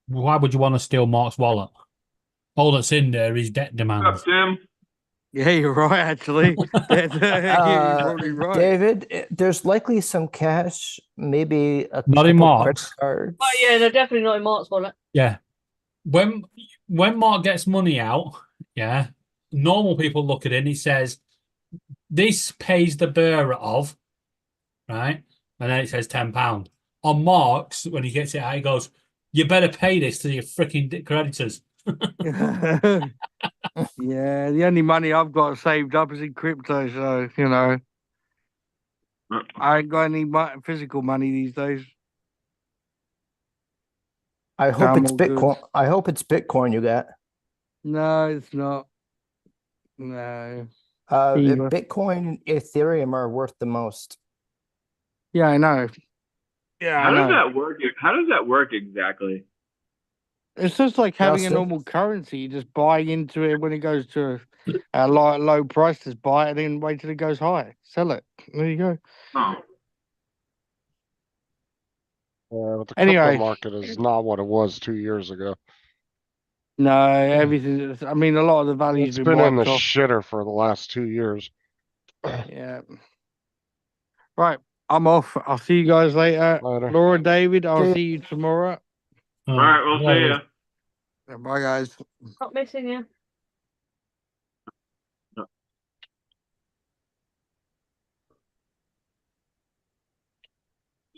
Why would you want to steal Mark's wallet? All that's in there is debt What's demands. up, Tim? Yeah, you're right, actually. You're probably right. David, there's likely some cash, maybe a Not in couple credit Mark's. cards. Oh yeah, they're definitely not in Mark's wallet. Yeah. When Mark gets money out, yeah, normal people look at it and he says, this pays the bearer of, right? And then it says £10. On Mark's, when he gets it out, he goes, you better pay this to your freaking creditors. Yeah, the only money I've got saved up is in crypto, so you know, I ain't got any physical money these days. I hope I'm it's all good. Bitcoin. I hope it's Bitcoin you got. No, it's not. No. Bitcoin and Ethereum are worth the most. Yeah, I know. Yeah, How I does know. that work? How does that work exactly? It's just like having a Justin? normal currency. You just buy into it when it goes to a low price, just buy it and then wait till it goes high. Sell it. There you go. Oh, But the Anyway. crypto market is not what it was 2 years ago. No, everything. I mean, a lot of the value's It's been been in wiped the off. shitter for the last 2 years. Yeah. Right. I'm off. I'll see you guys later. Later. Laura, David, I'll Okay. see you tomorrow. all right, we'll see you. Bye, guys. Not missing you.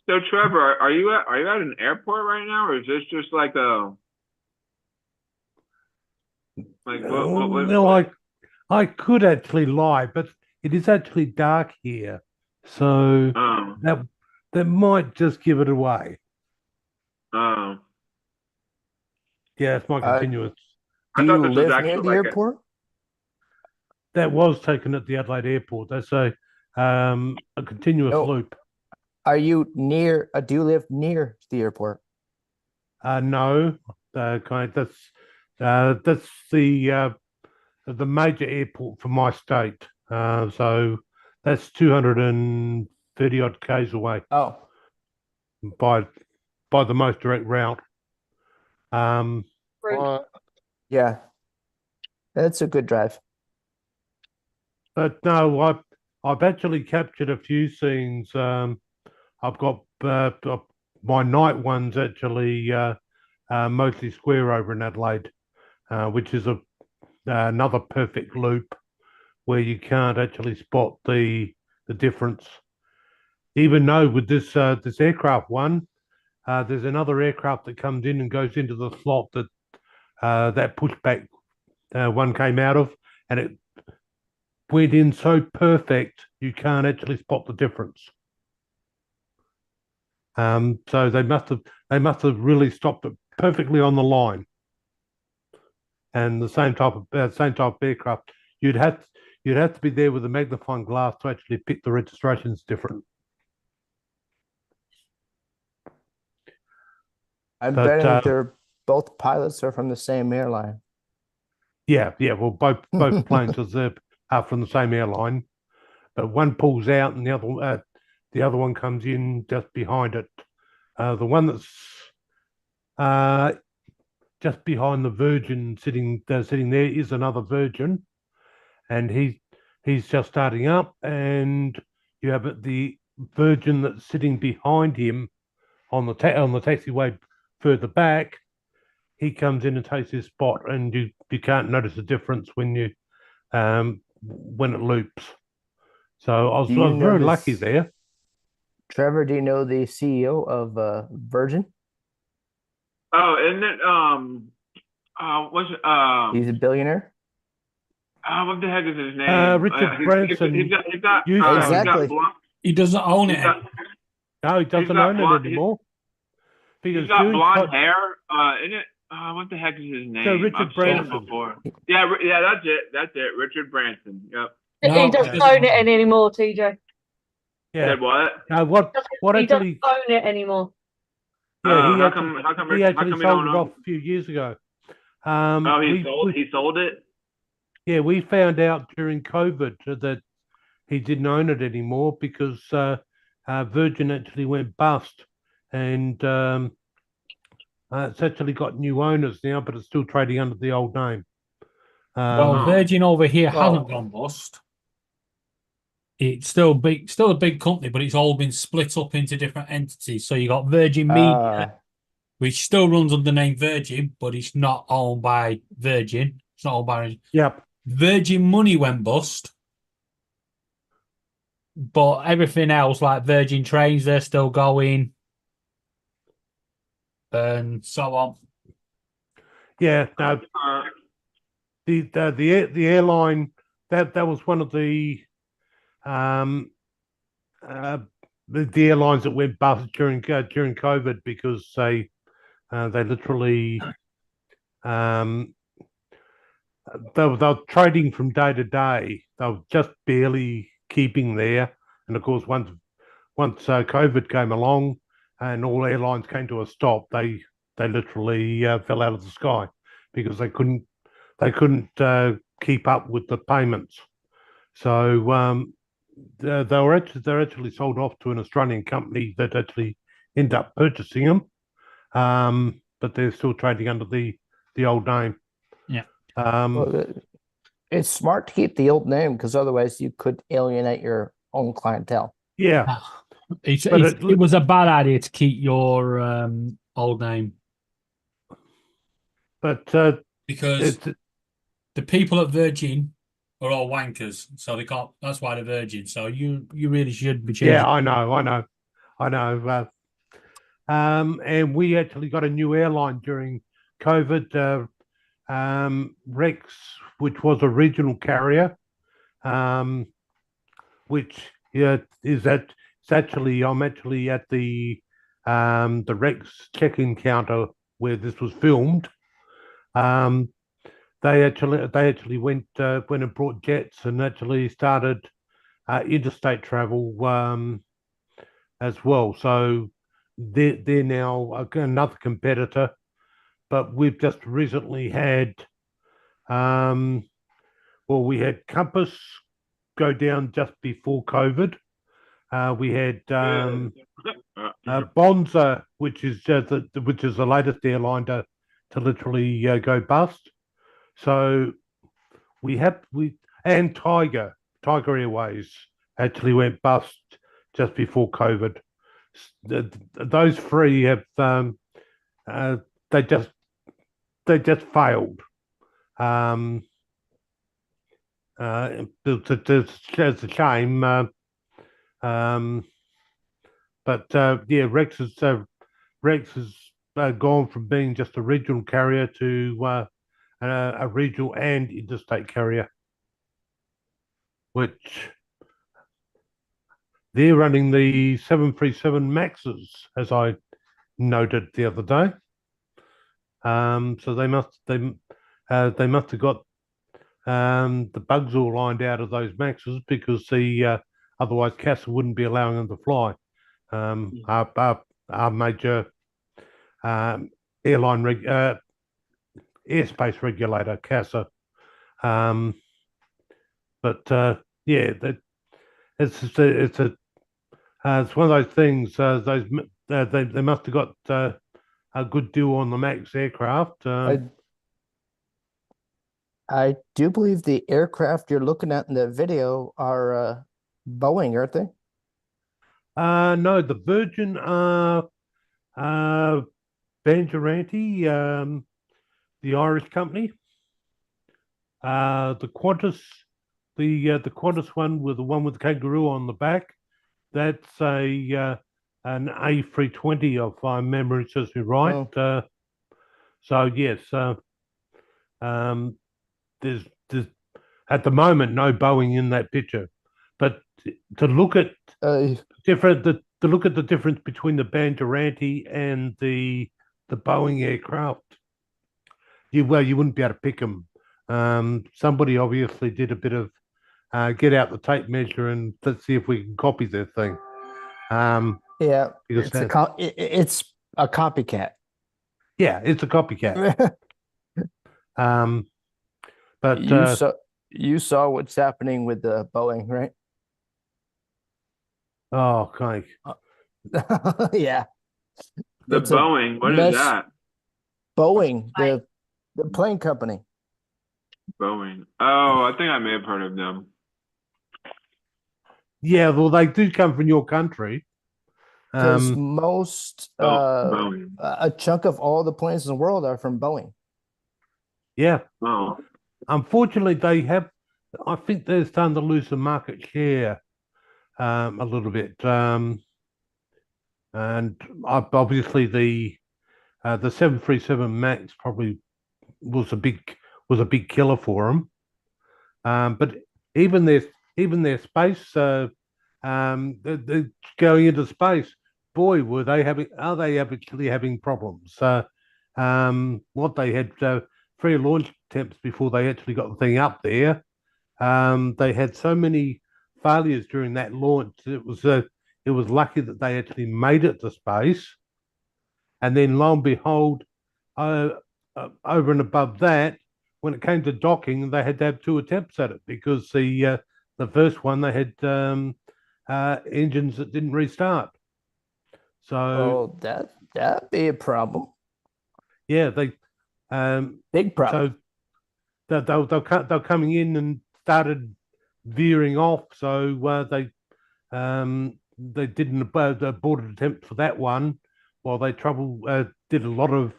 So, Trevor, are you at an airport right now, or is this just like a No, I could actually lie, but it is actually dark here, so Oh, that might just give it away. oh. Yeah, it's my continuous. I Do thought you this was live near actually the like airport? That was taken at the Adelaide airport. That's a continuous No. loop. Are you near? Do you live near the airport? No, that's the major airport for my state. So that's 230 odd k's away Oh, by the most direct route. Rude. What? yeah, that's a good drive. But no, I've actually captured a few scenes. I've got my night ones actually mostly square over in Adelaide, which is another perfect loop where you can't actually spot the difference. Even though with this aircraft one, there's another aircraft that comes in and goes into the slot that that pushback one came out of, and it went in so perfect you can't actually spot the difference. So they must have really stopped it perfectly on the line. And the same type of aircraft, you'd have to be there with a magnifying glass to actually pick the registrations different. I'm But, betting they're both pilots are from the same airline. Yeah. Well, both planes are from the same airline, but one pulls out and the other one comes in just behind it The one that's just behind the Virgin sitting there is another Virgin, and he's just starting up, and you have the Virgin that's sitting behind him on the taxiway further back. He comes in and takes his spot, and you can't notice the difference when it loops. So I was very lucky there. Trevor, do you know the CEO of Virgin? Oh, isn't it what's He's a billionaire. what the heck is his name? Richard Branson. He's got Exactly. He doesn't own it. No, he doesn't own it anymore. He's got blonde hair. In it. What the heck is his name? No, Richard Branson. Before. Yeah, that's it. That's it. Richard Branson. Yep. He doesn't own it anymore, TJ. Yeah. Said what? What He actually? doesn't own it anymore. Yeah, how come he actually sold sold it off a few years ago. He sold it. Yeah, we found out during COVID that he didn't own it anymore because Virgin actually went bust, and it's actually got new owners now, but it's still trading under the old name. Well, Virgin over here hasn't gone bust. It's still a big company, but it's all been split up into different entities. So you got Virgin Media, which still runs under the name Virgin, but it's not owned by Virgin. It's not owned by. Yep. Virgin Money went bust, but everything else, like Virgin Trains, they're still going, and so on. Yeah. No. The airline that was one of the airlines that went bust during COVID because they literally they were trading from day to day. They were just barely keeping there, and of course once COVID came along and all airlines came to a stop, they literally fell out of the sky because they couldn't keep up with the payments. So they're actually sold off to an Australian company that actually ended up purchasing them, but they're still trading under the old name. Yeah. Well, it's smart to keep the old name because otherwise you could alienate your own clientele. Yeah. It was a bad idea to keep your old name. But because the people at Virgin are all wankers, so they can't. That's why they're Virgin. So you really should be changing. Yeah, I know. And we actually got a new airline during COVID, Rex, which was a regional carrier, which is it's actually I'm actually at the Rex check-in counter where this was filmed. They actually went and brought jets and actually started interstate travel as well. So they're now another competitor, but we've just recently had we had Compass go down just before COVID. We had Bonza, which is the latest airline to literally go bust. So and Tiger Airways actually went bust just before COVID. Those three have they just failed. It's a shame. But yeah, Rex has gone from being just a regional carrier to a regional and interstate carrier, which they're running the 737 Maxes, as I noted the other day. So they must have got the bugs all lined out of those Maxes because otherwise CASA wouldn't be allowing them to fly. Our major airline airspace regulator, CASA. But yeah, it's one of those things. Those they must have got a good deal on the Max aircraft. I do believe the aircraft you're looking at in the video are Boeing, aren't they? No, the Virgin are Bangeranti, the Irish company. The Qantas, the Qantas one with the one with the kangaroo on the back, that's a an A320, if my memory serves me right. Oh. So yes, there's at the moment no Boeing in that picture, but to look at to look at the difference between the Bangeranti and the Boeing aircraft, you wouldn't be able to pick them. Somebody obviously did a bit of get out the tape measure and let's see if we can copy their thing. Yeah, because it's a copycat. yeah, it's a copycat. But you saw what's happening with the Boeing, right? oh, okay. Yeah. The It's a Boeing, what is mess. that? Boeing, the plane company. Boeing. Oh, I think I may have heard of them. Yeah, well, they do come from your country. Because most Boeing. a chunk of all the planes in the world are from Boeing. Yeah. Oh. Unfortunately, I think they're starting to lose some market share a little bit. And obviously the 737 Max probably was a big killer for them. But even their space, they're going into space. Boy, are they actually having problems? What they had 3 launch attempts before they actually got the thing up there. They had so many failures during that launch. It was lucky that they actually made it to space. And then lo and behold, over and above that, when it came to docking, they had to have 2 attempts at it because the first one they had engines that didn't restart. So that'd be a problem. Yeah, big problem. So they're coming in and started veering off. So they did an aborted attempt for that one, while they did a lot of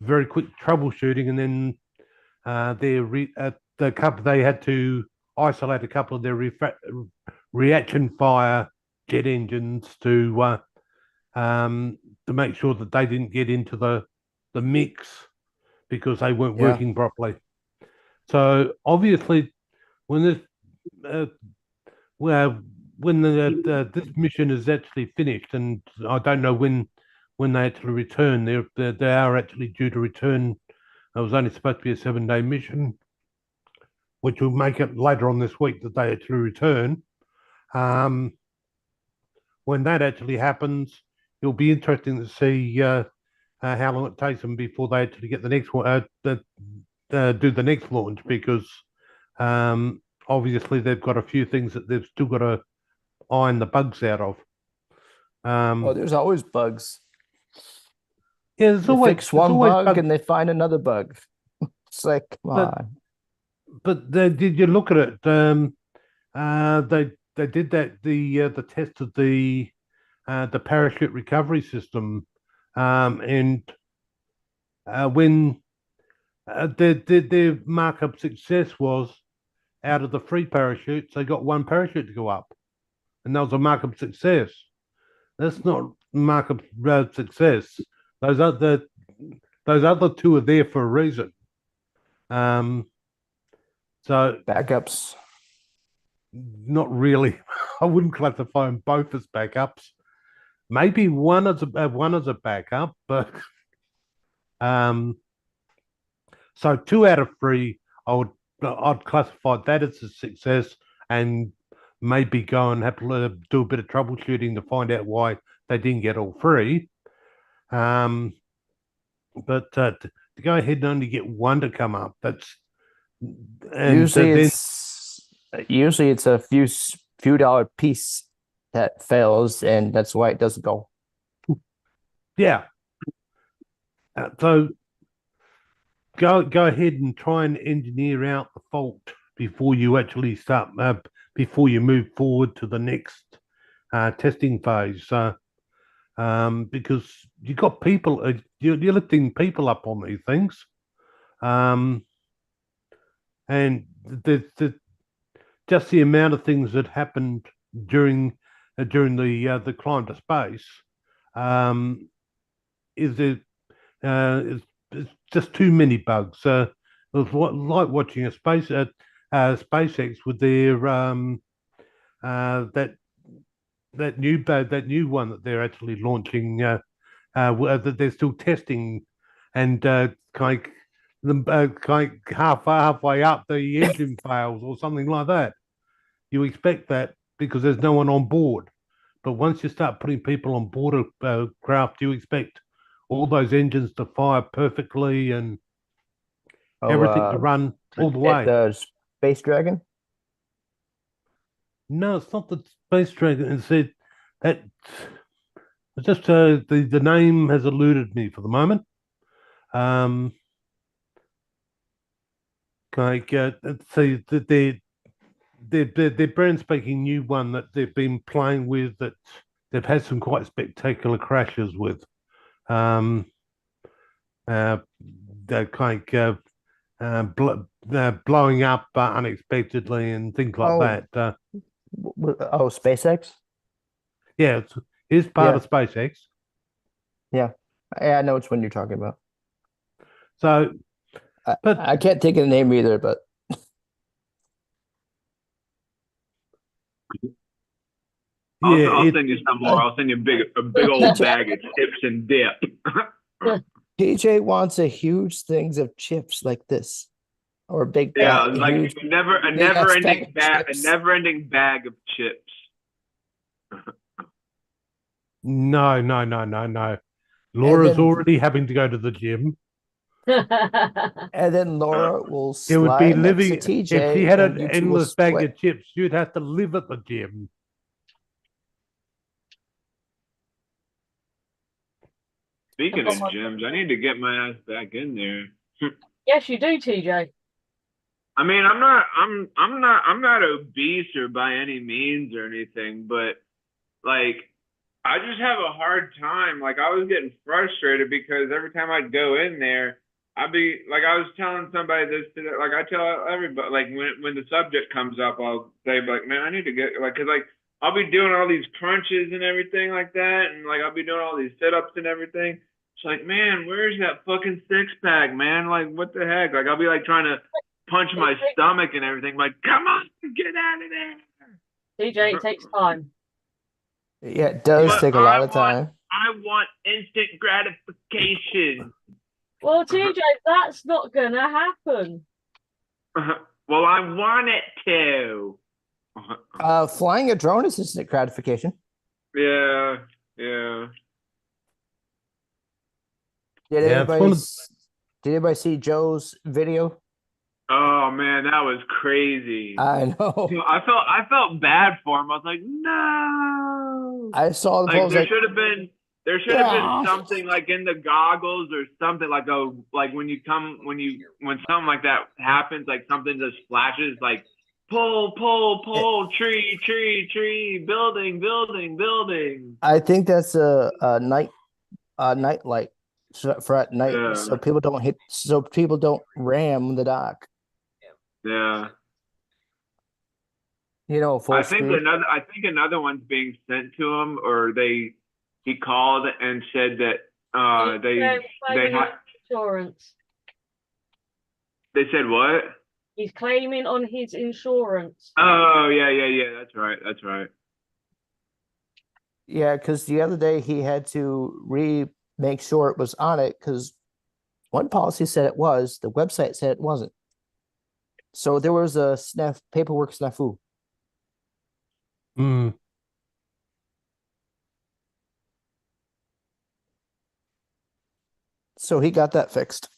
very quick troubleshooting, and then they had to isolate a couple of their reaction fire jet engines to make sure that they didn't get into the mix because they weren't working properly. So obviously, when this this mission is actually finished, and I don't know when they actually return. They are actually due to return. It was only supposed to be a 7-day mission, which will make it later on this week that they actually return. When that actually happens, it'll be interesting to see how long it takes them before they actually get the next one, do the next launch, because obviously they've got a few things that they've still got to iron the bugs out of. There's always bugs. Yeah, they fix one bug bugs. And they find another bug. It's like, come on. But did you look at it? They did the test of the parachute recovery system, and when their markup success was, out of the 3 parachutes, they got 1 parachute to go up, and that was a markup success. That's not markup success. Those other 2 are there for a reason. So backups. Not really. I wouldn't classify them both as backups. Maybe one as a backup, but so 2 out of 3, I'd classify that as a success, and maybe go and have to do a bit of troubleshooting to find out why they didn't get all 3. But to go ahead and only get 1 to come up, that's usually it's a few dollar piece that fails, and that's why it doesn't go. Yeah. So go ahead and try and engineer out the fault before you actually start before you move forward to the next testing phase. Because you got people, you're lifting people up on these things, and the just the amount of things that happened during the climb to space is it it's just too many bugs. It was like watching a SpaceX with their that new one that they're actually launching that they're still testing, and kind of halfway up the engine fails or something like that. You expect that because there's no one on board, but once you start putting people on board a craft, you expect all those engines to fire perfectly and everything to run all the way. The Space Dragon. No, it's not the Space Dragon. It's that. It's just the name has eluded me for the moment. Like see their brand spanking new one that they've been playing with that they've had some quite spectacular crashes with. They're kind of blowing up unexpectedly and things like that. SpaceX. Yeah, it's part of SpaceX. Yeah, I know which one you're talking about. So, but I can't think of the name either. But I'll send you some more. I'll send you a big old bag of chips and dip. TJ wants a huge things of chips like this, or a big Yeah, bag, like huge, a never-ending bag of chips. No. Laura's already having to go to the gym. And then Laura will It would be slide next living to TJ, if she had and an you two will endless bag split. of chips. You'd have to live at the gym. Speaking of gyms, I need to get my ass back in there. Yes, you do, TJ. I mean, I'm not obese or by any means or anything, but like, I just have a hard time. Like, I was getting frustrated because every time I'd go in there, I'd be like, I was telling somebody this today. Like, I tell everybody, like, when the subject comes up, I'll say, like, man, I need to get, like, cause like, I'll be doing all these crunches and everything like that. And like, I'll be doing all these sit ups and everything. It's like, man, where's that fucking six pack, man? Like, what the heck? Like, I'll be like trying to punch my stomach and everything. Like, come on, get out of there. TJ, it takes time. Yeah, it does take a lot of time. I want instant gratification. Well, TJ, that's not gonna happen. Well, I want it to. Flying a drone is instant gratification. Yeah. Did anybody see Joe's video? Oh man, that was crazy. I know. I felt bad for him. I was like, no. I saw the like post. There should have been something like in the goggles or something like when something like that happens, like something just flashes like pull, tree, building. I think that's a night light for at night, Yeah. so people don't ram the dock. Yeah. Full I speed. think another one's being sent to him, or he called and said that they had insurance. They said what? He's claiming on his insurance. Oh yeah. That's right. Yeah, because the other day he had to make sure it was on it because one policy said it was, the website said it wasn't. So there was a paperwork snafu. So he got that fixed.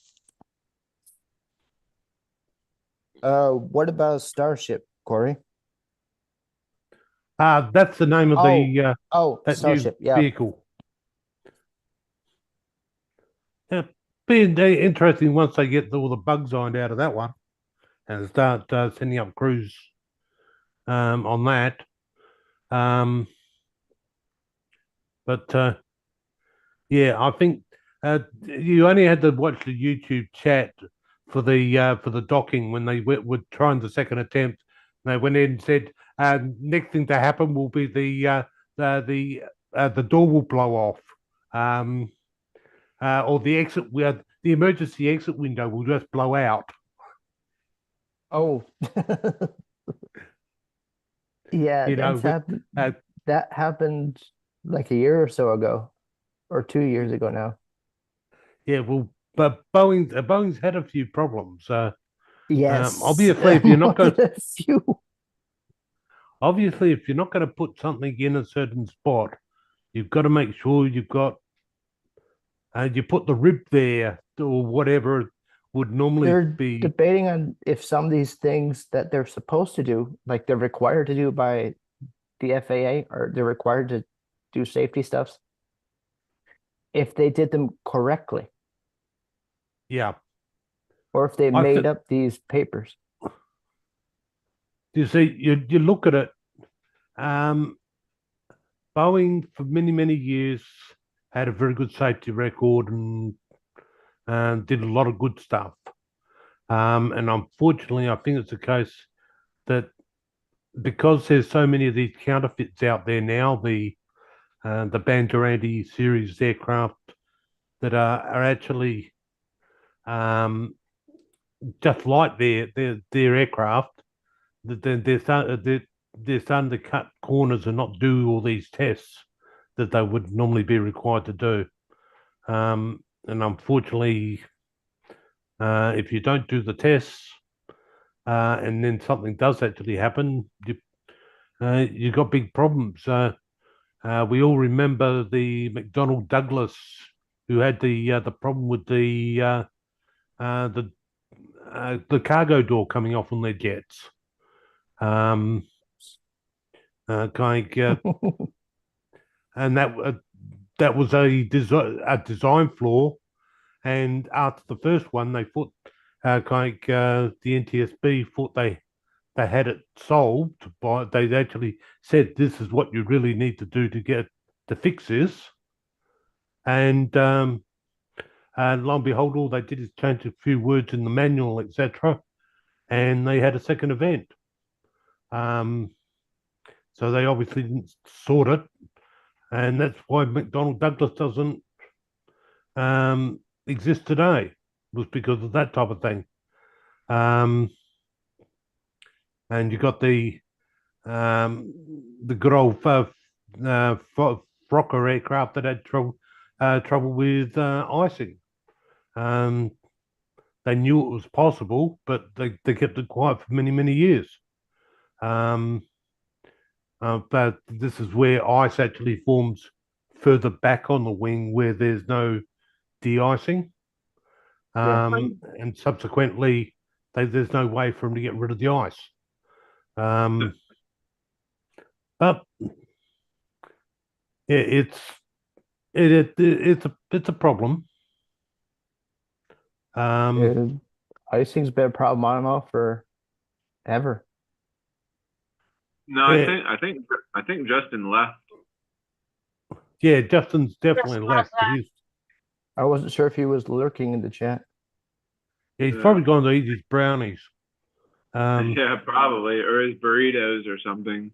What about Starship, Corey? That's the name of that Starship, new vehicle. be interesting once they get all the bugs ironed out of that one and start sending up crews on that. But yeah, I think you only had to watch the YouTube chat for the docking when they were trying the second attempt. They went in and said, next thing to happen will be the door will blow off, or the emergency exit window will just blow out. Oh, yeah, You know, that happened like a year or so ago, or 2 years ago now. yeah. Well, but Boeing's had a few problems. Yes, obviously, if you're not more going, than a few. obviously, if you're not going to put something in a certain spot, you've got to make sure you've got you put the rib there or whatever would normally They're be. debating on if some of these things that they're supposed to do, like they're required to do by the FAA, or they're required to do safety stuffs, if they did them correctly, Yeah, or if they I made th up these papers. you see, you look at it. Um, Boeing for many years had a very good safety record and did a lot of good stuff. And unfortunately, I think it's the case that because there's so many of these counterfeits out there now, the Banderanti series aircraft that are actually just like their aircraft, that they're starting to cut corners and not do all these tests that they would normally be required to do. And unfortunately, if you don't do the tests, and then something does actually happen, you got big problems. We all remember the McDonnell Douglas, who had the problem with the cargo door coming off on their jets. Kind and that was a design flaw. And after the first one, they thought the NTSB thought they had it solved. But they actually said this is what you really need to do to fix this. And lo and behold, all they did is change a few words in the manual, etc., and they had a second event. So they obviously didn't sort it, and that's why McDonnell Douglas doesn't exist today, was because of that type of thing. And you got the good old Fokker aircraft that had trouble with icing. They knew it was possible, but they kept it quiet for many years. But this is where ice actually forms further back on the wing where there's no de-icing. And subsequently, there's no way for them to get rid of the ice. But it's a problem. Icing's been a problem on and off for ever. No, I think Justin left. Yeah, Justin's definitely left. I wasn't sure if he was lurking in the chat. Yeah, he's probably gone to eat his brownies. Yeah, probably, or his burritos or something.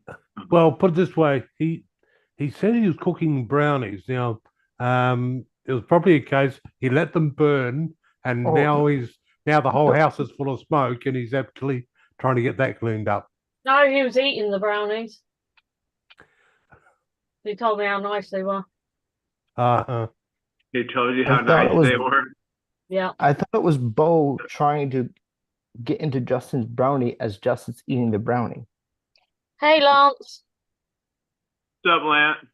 Well, put it this way, he said he was cooking brownies. Now, it was probably a case he let them burn, and now the whole house is full of smoke, and he's actually trying to get that cleaned up. No, he was eating the brownies. He told me how nice they were. He told you how nice they were. Yeah. I thought it was Bo trying to get into Justin's brownie as Justin's eating the brownie. Hey, Lance. What's up, Lance?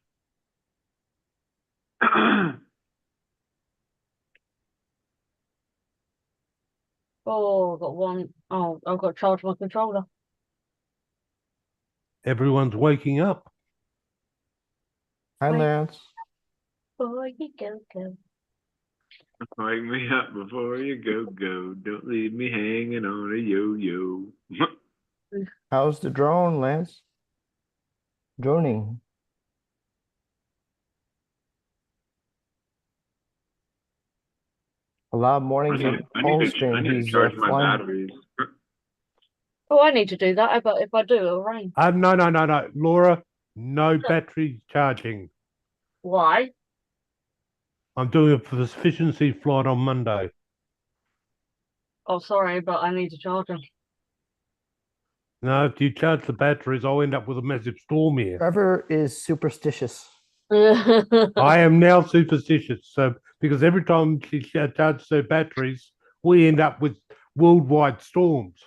Oh, I've got one. Oh, I've got to charge my controller. Everyone's waking up. Hi, Lance. Oh, you go. Wake me up before you go. Don't leave me hanging on a yo-yo. How's the drone, Lance? Droning. A lot of mornings in I home stream, need to he's charge my flying. batteries. Oh, I need to do that. But if I do, it'll rain. No, Laura, no battery charging. Why? I'm doing a efficiency flight on Monday. Oh, sorry, but I need to charge them. No, if you charge the batteries, I'll end up with a massive storm here. Trevor is superstitious. I am now superstitious, so because every time she charges her batteries, we end up with worldwide storms.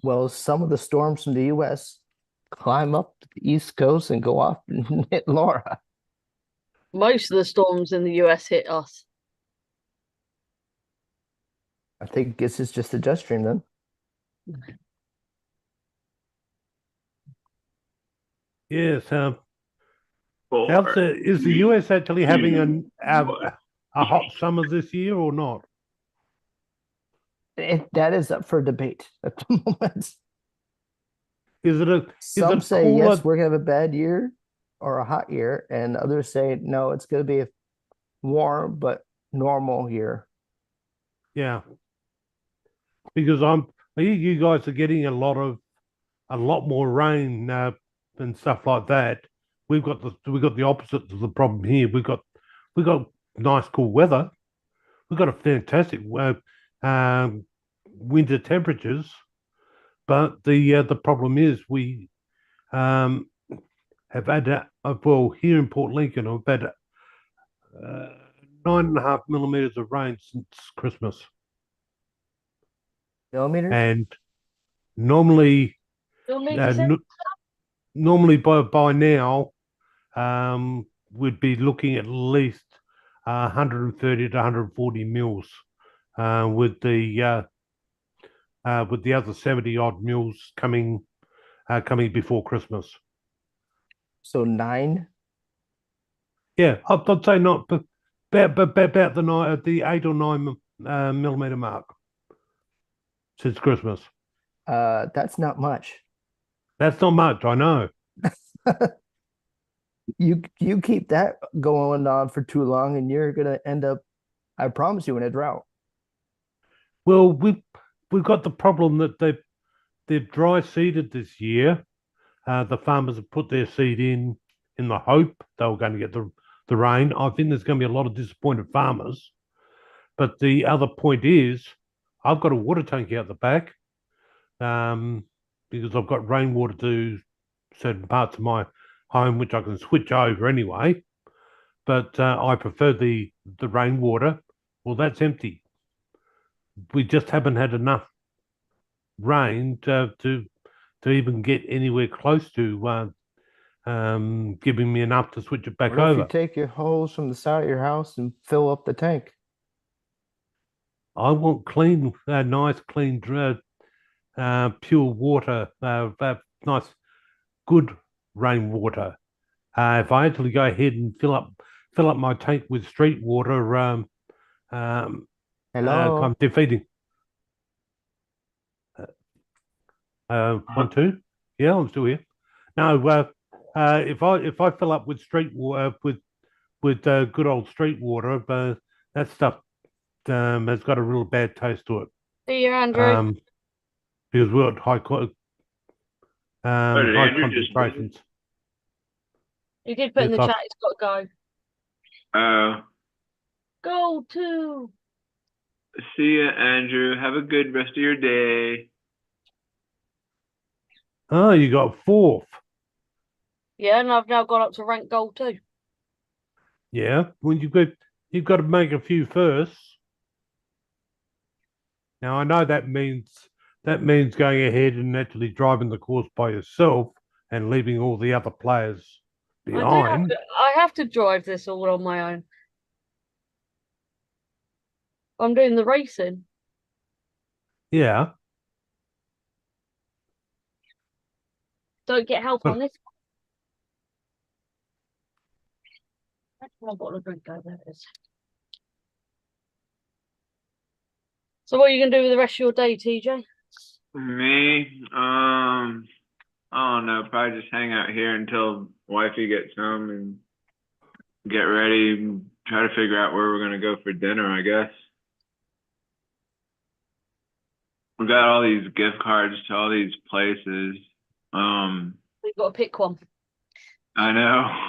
Well, some of the storms from the US climb up to the East Coast and go off and hit Laura. Most of the storms in the US hit us. I think this is just a jet stream then. Yes. Four, Is the three, US actually having two, a one. hot summer this year or not? That is up for debate at the moment. Is it Some say cooler? yes, we're gonna have a bad year or a hot year, and others say no, it's gonna be a warm but normal year. Yeah, because I hear you guys are getting a lot more rain and stuff like that. We've got the opposite of the problem here. We've got nice cool weather. We've got a fantastic winter temperatures, but the problem is we have had well here in Port Lincoln. I've had 9.5 millimeters of rain since Christmas, Millimeters? and normally You'll need uh, to say n- normally by now we'd be looking at least 130 to 140 mils with the other 70 odd mils coming before Christmas. So 9? Yeah, I'd say not, but about the 8 or 9 millimeter mark since Christmas. That's not much. That's not much, I know. You keep that going on for too long, and you're gonna end up, I promise you, in a drought. Well, we've got the problem that they've dry seeded this year. The farmers have put their seed in the hope they were going to get the rain. I think there's going to be a lot of disappointed farmers. But the other point is, I've got a water tank out the back because I've got rainwater to certain parts of my home, which I can switch over anyway. But I prefer the rainwater. Well, that's empty. We just haven't had enough rain to even get anywhere close to giving me enough to switch it back What if over. you take your hose from the side of your house and fill up the tank? I want clean, nice, clean, pure water, nice, good rainwater. If I actually go ahead and fill up my tank with street water, Hello? I'm defeating. 1, 2. Yeah, I'm still here. No, if I fill up with street water with good old street water, that stuff has got a real bad taste to it. see you, Andrew. Because we're at high did high Andrew just leave? concentrations. He did put in Yes, the chat. He's got to go. Uh, Go to. see ya, Andrew. Have a good rest of your day. Oh, you got 4th. Yeah, and I've now gone up to rank gold too. Yeah, well, you've got to make a few first. Now I know that means going ahead and actually driving the course by yourself and leaving all the other players behind. I have to drive this all on my own. I'm doing the racing. Yeah, Don't get help but on this. That's my bottle of drink. Go there it is. So what are you gonna do with the rest of your day, TJ? Me, I don't know, probably just hang out here until wifey gets home and get ready and try to figure out where we're gonna go for dinner, I guess. We got all these gift cards to all these places. We've got to pick one. I know.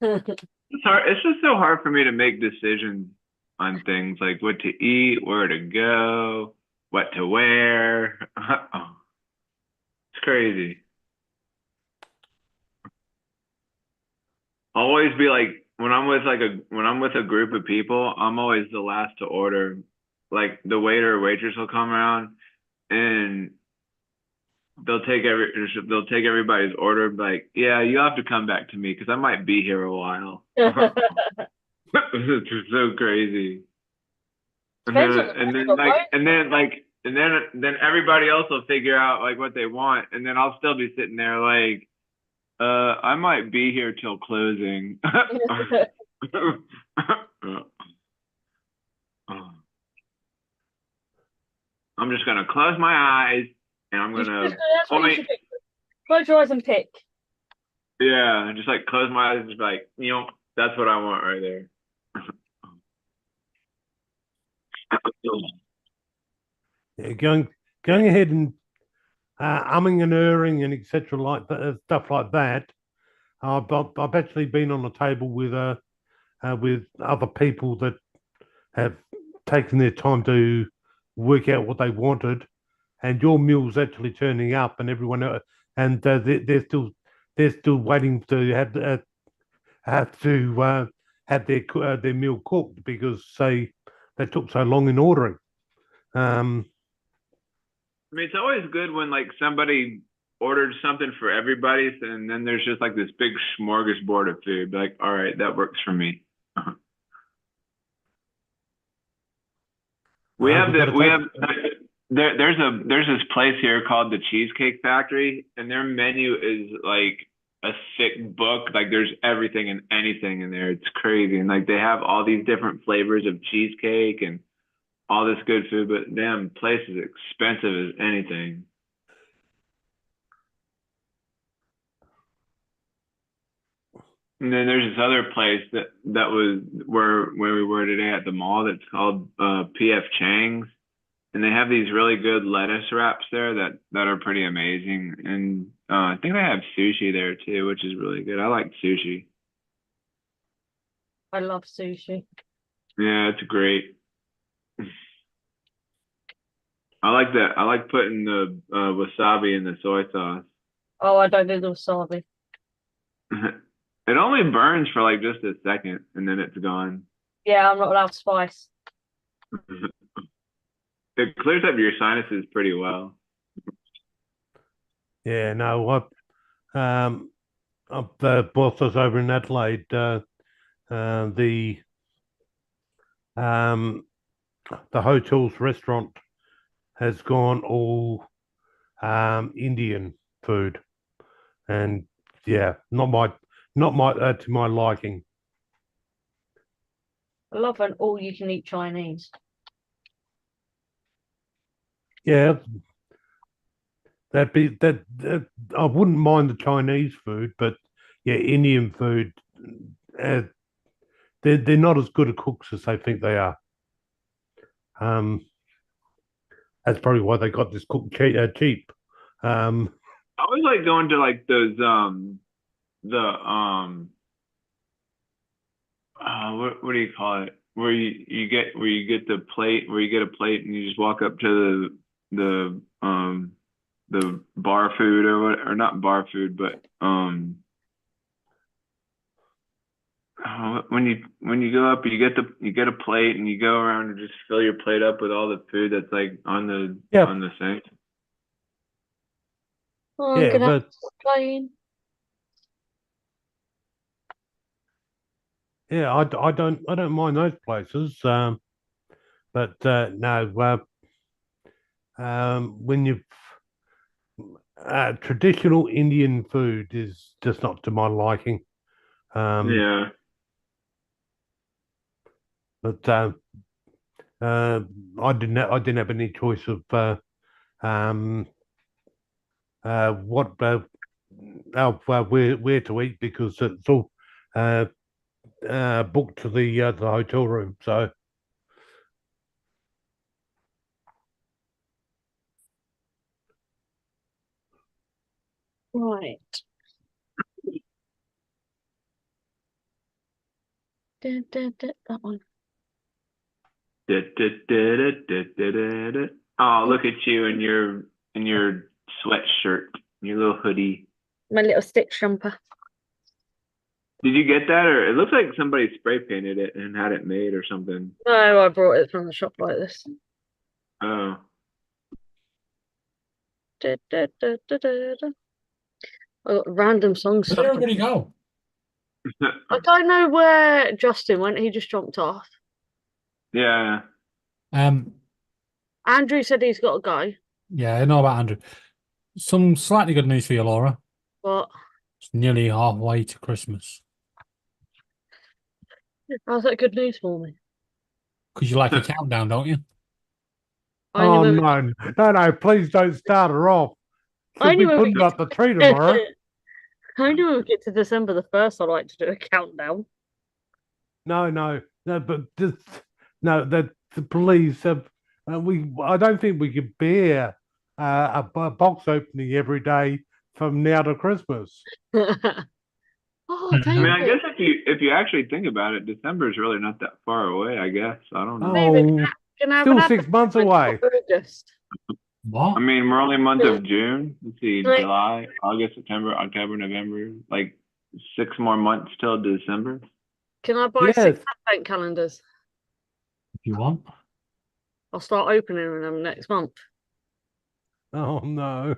It's hard. It's just so hard for me to make decisions on things like what to eat, where to go, what to wear. It's crazy. Always be like when I'm with a group of people, I'm always the last to order. Like the waiter or waitress will come around and they'll take everybody's order. Like, yeah, you have to come back to me because I might be here a while. It's just so crazy. And then Depends on the and then restaurant, like right? and then like and then everybody else will figure out like what they want, and then I'll still be sitting there like, I might be here till closing. I'm just gonna close my eyes and I'm gonna That's what you point. should do. Close your eyes and pick. Yeah, just like close my eyes and just like, that's what I want right there. Yeah, going ahead and umming and erring and etc. like that, stuff like that. I've actually been on a table with other people that have taken their time to work out what they wanted, and your meal's actually turning up, and everyone else, and they're still waiting to have to have their meal cooked because they took so long in ordering. I mean, it's always good when like somebody ordered something for everybody, and then there's just like this big smorgasbord of food. Be like, all right, that works for me. We have there's this place here called the Cheesecake Factory, and their menu is like a thick book. Like there's everything and anything in there. It's crazy, and like they have all these different flavors of cheesecake and all this good food, but damn, place is expensive as anything. And then there's this other place that was where we were today at the mall that's called PF Chang's, and they have these really good lettuce wraps there that are pretty amazing. And I think they have sushi there too, which is really good. I like sushi. I love sushi. Yeah, it's great. I like that. I like putting the wasabi in the soy sauce. Oh, I don't do the wasabi. It only burns for like just a second and then it's gone. Yeah, I'm not allowed spice. It clears up your sinuses pretty well. Yeah, no, whilst I was over in Adelaide, the hotel's restaurant has gone all Indian food, and yeah, not my to my liking. I love an all-you-can-eat Chinese. Yeah, that I wouldn't mind the Chinese food, but yeah, Indian food, they're not as good a cooks as they think they are. That's probably why they got this cook cheap. I always like going to like those what do you call it? Where you get the plate, where you get a plate and you just walk up to the bar food or what, or not bar food, but when you go up, you get a plate and you go around and just fill your plate up with all the food that's like on the sink. Oh, I'm Yeah, gonna have but to Playine. yeah, I don't mind those places. But no, when you traditional Indian food is just not to my liking. Yeah. But I didn't have any choice of um, what where to eat because it's all uh, booked to the hotel room. So Right. That one. Oh, look at you in your sweatshirt, your little hoodie. My little stick jumper. Did you get that, or it looks like somebody spray painted it and had it made or something? No, I brought it from the shop like this. Oh, I got random songs Where stuck. did everybody go? I don't know where Justin went. He just jumped off. yeah. Andrew said he's got to go, Yeah, I know about Andrew. Some slightly good news for you, Laura. but It's nearly halfway to Christmas. how's that good news for me? Because you like a countdown, don't you? I only oh when no, please don't start her off. I She'll be only when we putting up the tree tomorrow. only when we get to December the 1st, I like to do a countdown. No, but just no. That please, I don't think we can bear a box opening every day from now to Christmas. Oh, I mean, I David, guess if you actually think about it, December is really not that far away. I guess I don't know. David, Oh, can I have still an 6 months advent away. for August? What? I mean, we're only month of June. Let's see, Like- July, August, September, October, November. Like 6 more months till December. Can I buy Yes. 6 advent calendars? If you want. I'll start opening them next month. Oh no.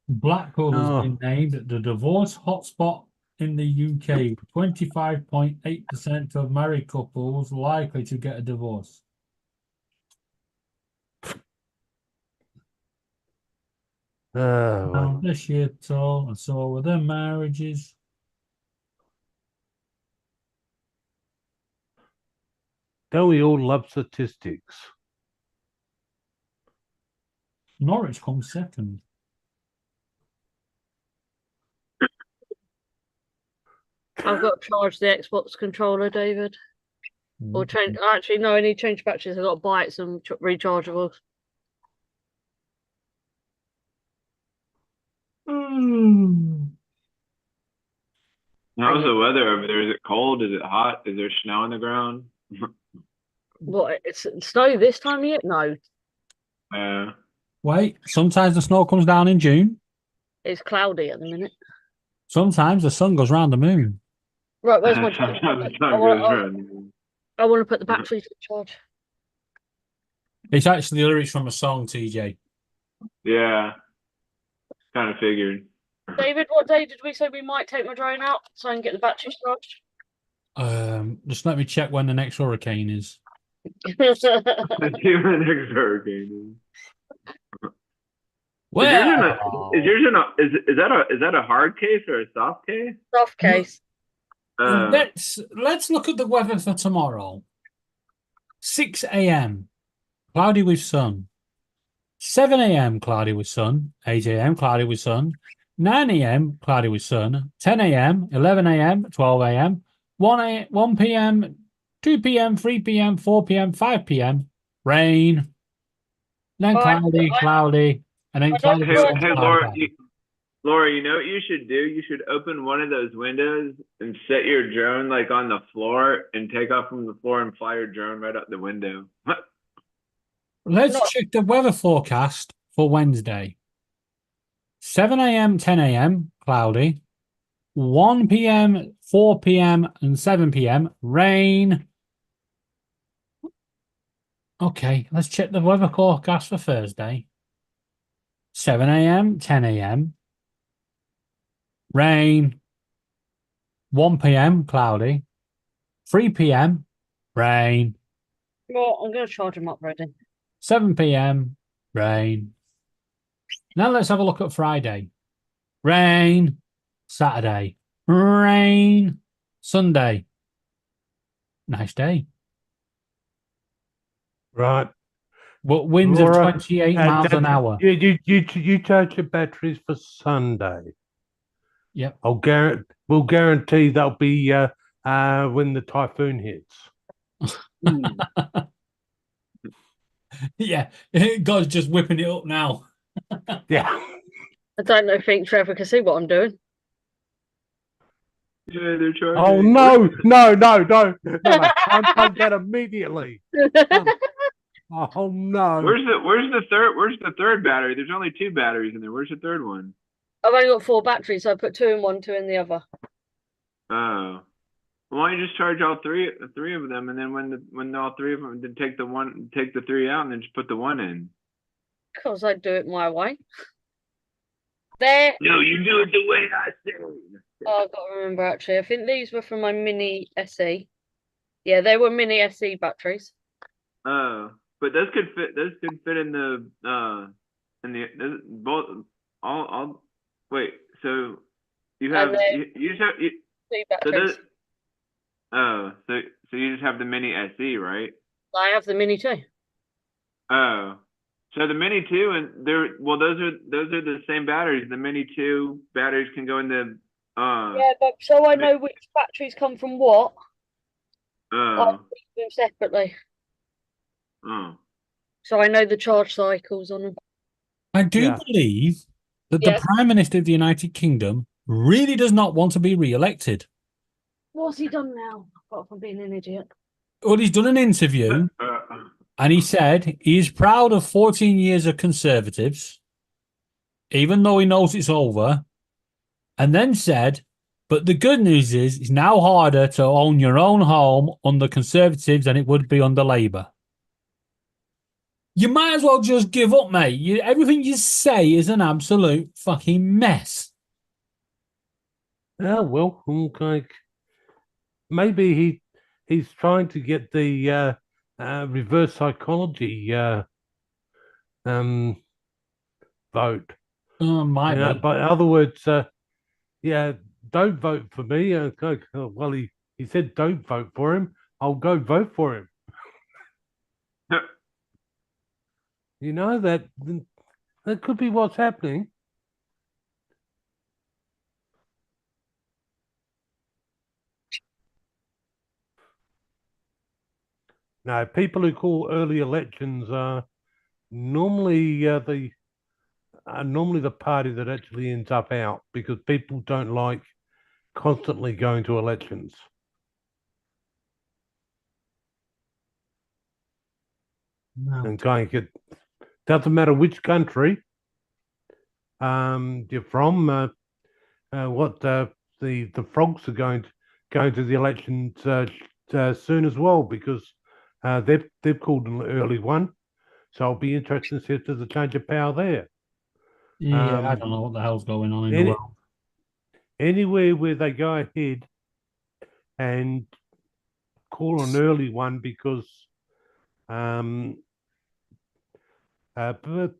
Blackpool has Oh. been named the divorce hotspot in the UK. 25.8% of married couples likely to get a divorce. Oh, Now this year, all, and so were their marriages. don't we all love statistics? Norwich comes second. I've got to charge the Xbox controller, David. Or change. Actually, no, I need to change batteries. I've got to buy it some rechargeables. How's the weather over there? Is it cold? Is it hot? Is there snow on the ground? What? It's snow this time of year? No, Wait, sometimes the snow comes down in June. it's cloudy at the minute. Sometimes the sun goes round the moon. Right, where's my charger? sometimes the sun I goes want around. to put the batteries to charge. It's actually the lyrics from a song, TJ. Yeah, kind of figured. David, what day did we say we might take my drone out so I can get the batteries charged? Just let me check when the next hurricane is. Let's see when the next hurricane is. Well, Is that a hard case or a soft case? Soft case. let's look at the weather for tomorrow. 6 a.m. cloudy with sun. 7 a.m. cloudy with sun. 8 a.m. cloudy with sun. 9 a.m. cloudy with sun. 10 a.m. 11 a.m. 12 a.m. 1 p.m. 2 p.m. 3 p.m. 4 p.m. 5 p.m. rain. Then cloudy, and then cloudy. Hey, Laura, you know what you should do? You should open one of those windows and set your drone like on the floor and take off from the floor and fly your drone right out the window. Let's check the weather forecast for Wednesday. 7 a.m., 10 a.m., cloudy. 1 p.m., 4 p.m., and 7 p.m., rain. Okay, let's check the weather forecast for Thursday. 7 a.m., 10 a.m., rain. 1 p.m., cloudy. 3 p.m., rain. Well, I'm going to charge them up, ready. 7 p.m., rain. Now let's have a look at Friday. Rain. Saturday. Rain. Sunday. Nice day. Right. But winds of Laura, 28 miles an hour. you charge your batteries for Sunday. Yep. We'll guarantee they'll be when the typhoon hits. Yeah, God's just whipping it up now. Yeah. I don't think Trevor can see what I'm doing. Yeah, they're charging. Oh no! Unplug that immediately. Oh no! Where's the third battery? There's only 2 batteries in there. Where's the third one? I've only got 4 batteries, so I put 2 in one, 2 in the other. Oh. Why don't you just charge all three of them, and then when all 3 of them, then take the 3 out, and then just put the 1 in. Because I do it my way. There. No, you do it the way I say. Oh, I've got to remember actually. I think these were from my mini SE. Yeah, they were mini SE batteries. Oh, but those could fit in the both all. Wait, so you have And then you just have 2 so batteries. so you just have the mini SE, right? I have the mini too. Oh, so the mini 2 and those are the same batteries. The mini 2 batteries can go in the Yeah, but so I know which batteries come from what, I oh keep them separately. oh. So I know the charge cycles on them. I do Yeah. believe that the Yes. Prime Minister of the United Kingdom really does not want to be re-elected. What's he done now? Apart from being an idiot. Well, he's done an interview and he said he is proud of 14 years of Conservatives, even though he knows it's over, and then said, but the good news is it's now harder to own your own home under Conservatives than it would be under Labour. You might as well just give up, mate. Everything you say is an absolute fucking mess. Oh well, okay. Maybe he's trying to get the reverse psychology vote. Might be. But in other words, yeah, don't vote for me. Well, he said don't vote for him. I'll go vote for him. You know that could be what's happening. No, people who call early elections are normally normally the party that actually ends up out because people don't like constantly going to elections. No. And going it doesn't matter which country you're from. What the frogs are going to the elections soon as well because they've called an early one. So I'll be interested to see if there's a change of power there. Yeah, I don't know what the hell's going on in the Any, world. anywhere where they go ahead and call an early one because but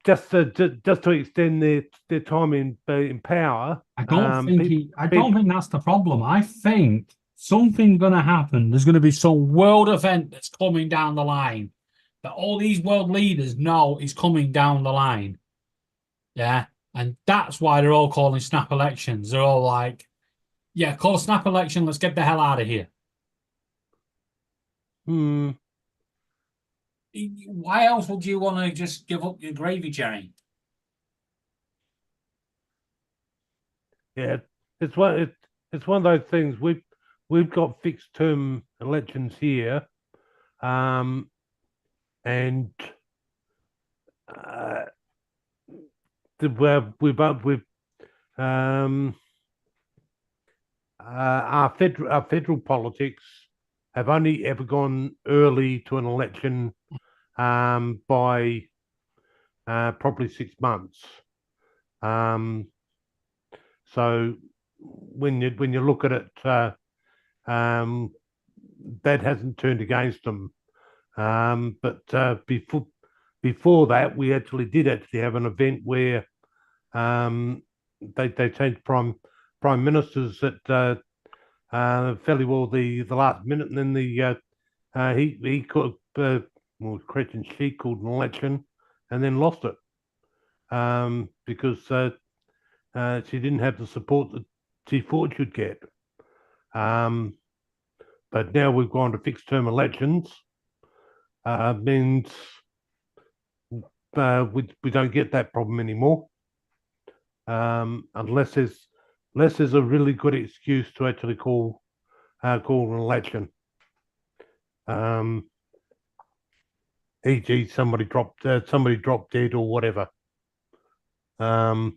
just to extend their time in power. I don't think that's the problem. I think something's going to happen. There's going to be some world event that's coming down the line that all these world leaders know is coming down the line. Yeah. And that's why they're all calling snap elections. They're all like, yeah, call a snap election. Let's get the hell out of here. Why else would you want to just give up your gravy train? Yeah, it's one of those things. We've got fixed term elections here, and we've our federal politics have only ever gone early to an election by probably 6 months. So when you look at it, that hasn't turned against them. But before that, we actually did have an event where they changed prime ministers at fairly well the last minute, and then he Christian she called an election and then lost it because she didn't have the support that she thought she'd get. But now we've gone to fixed term elections. Means we don't get that problem anymore. Unless there's a really good excuse to actually call an election. E.g., somebody dropped dead or whatever. But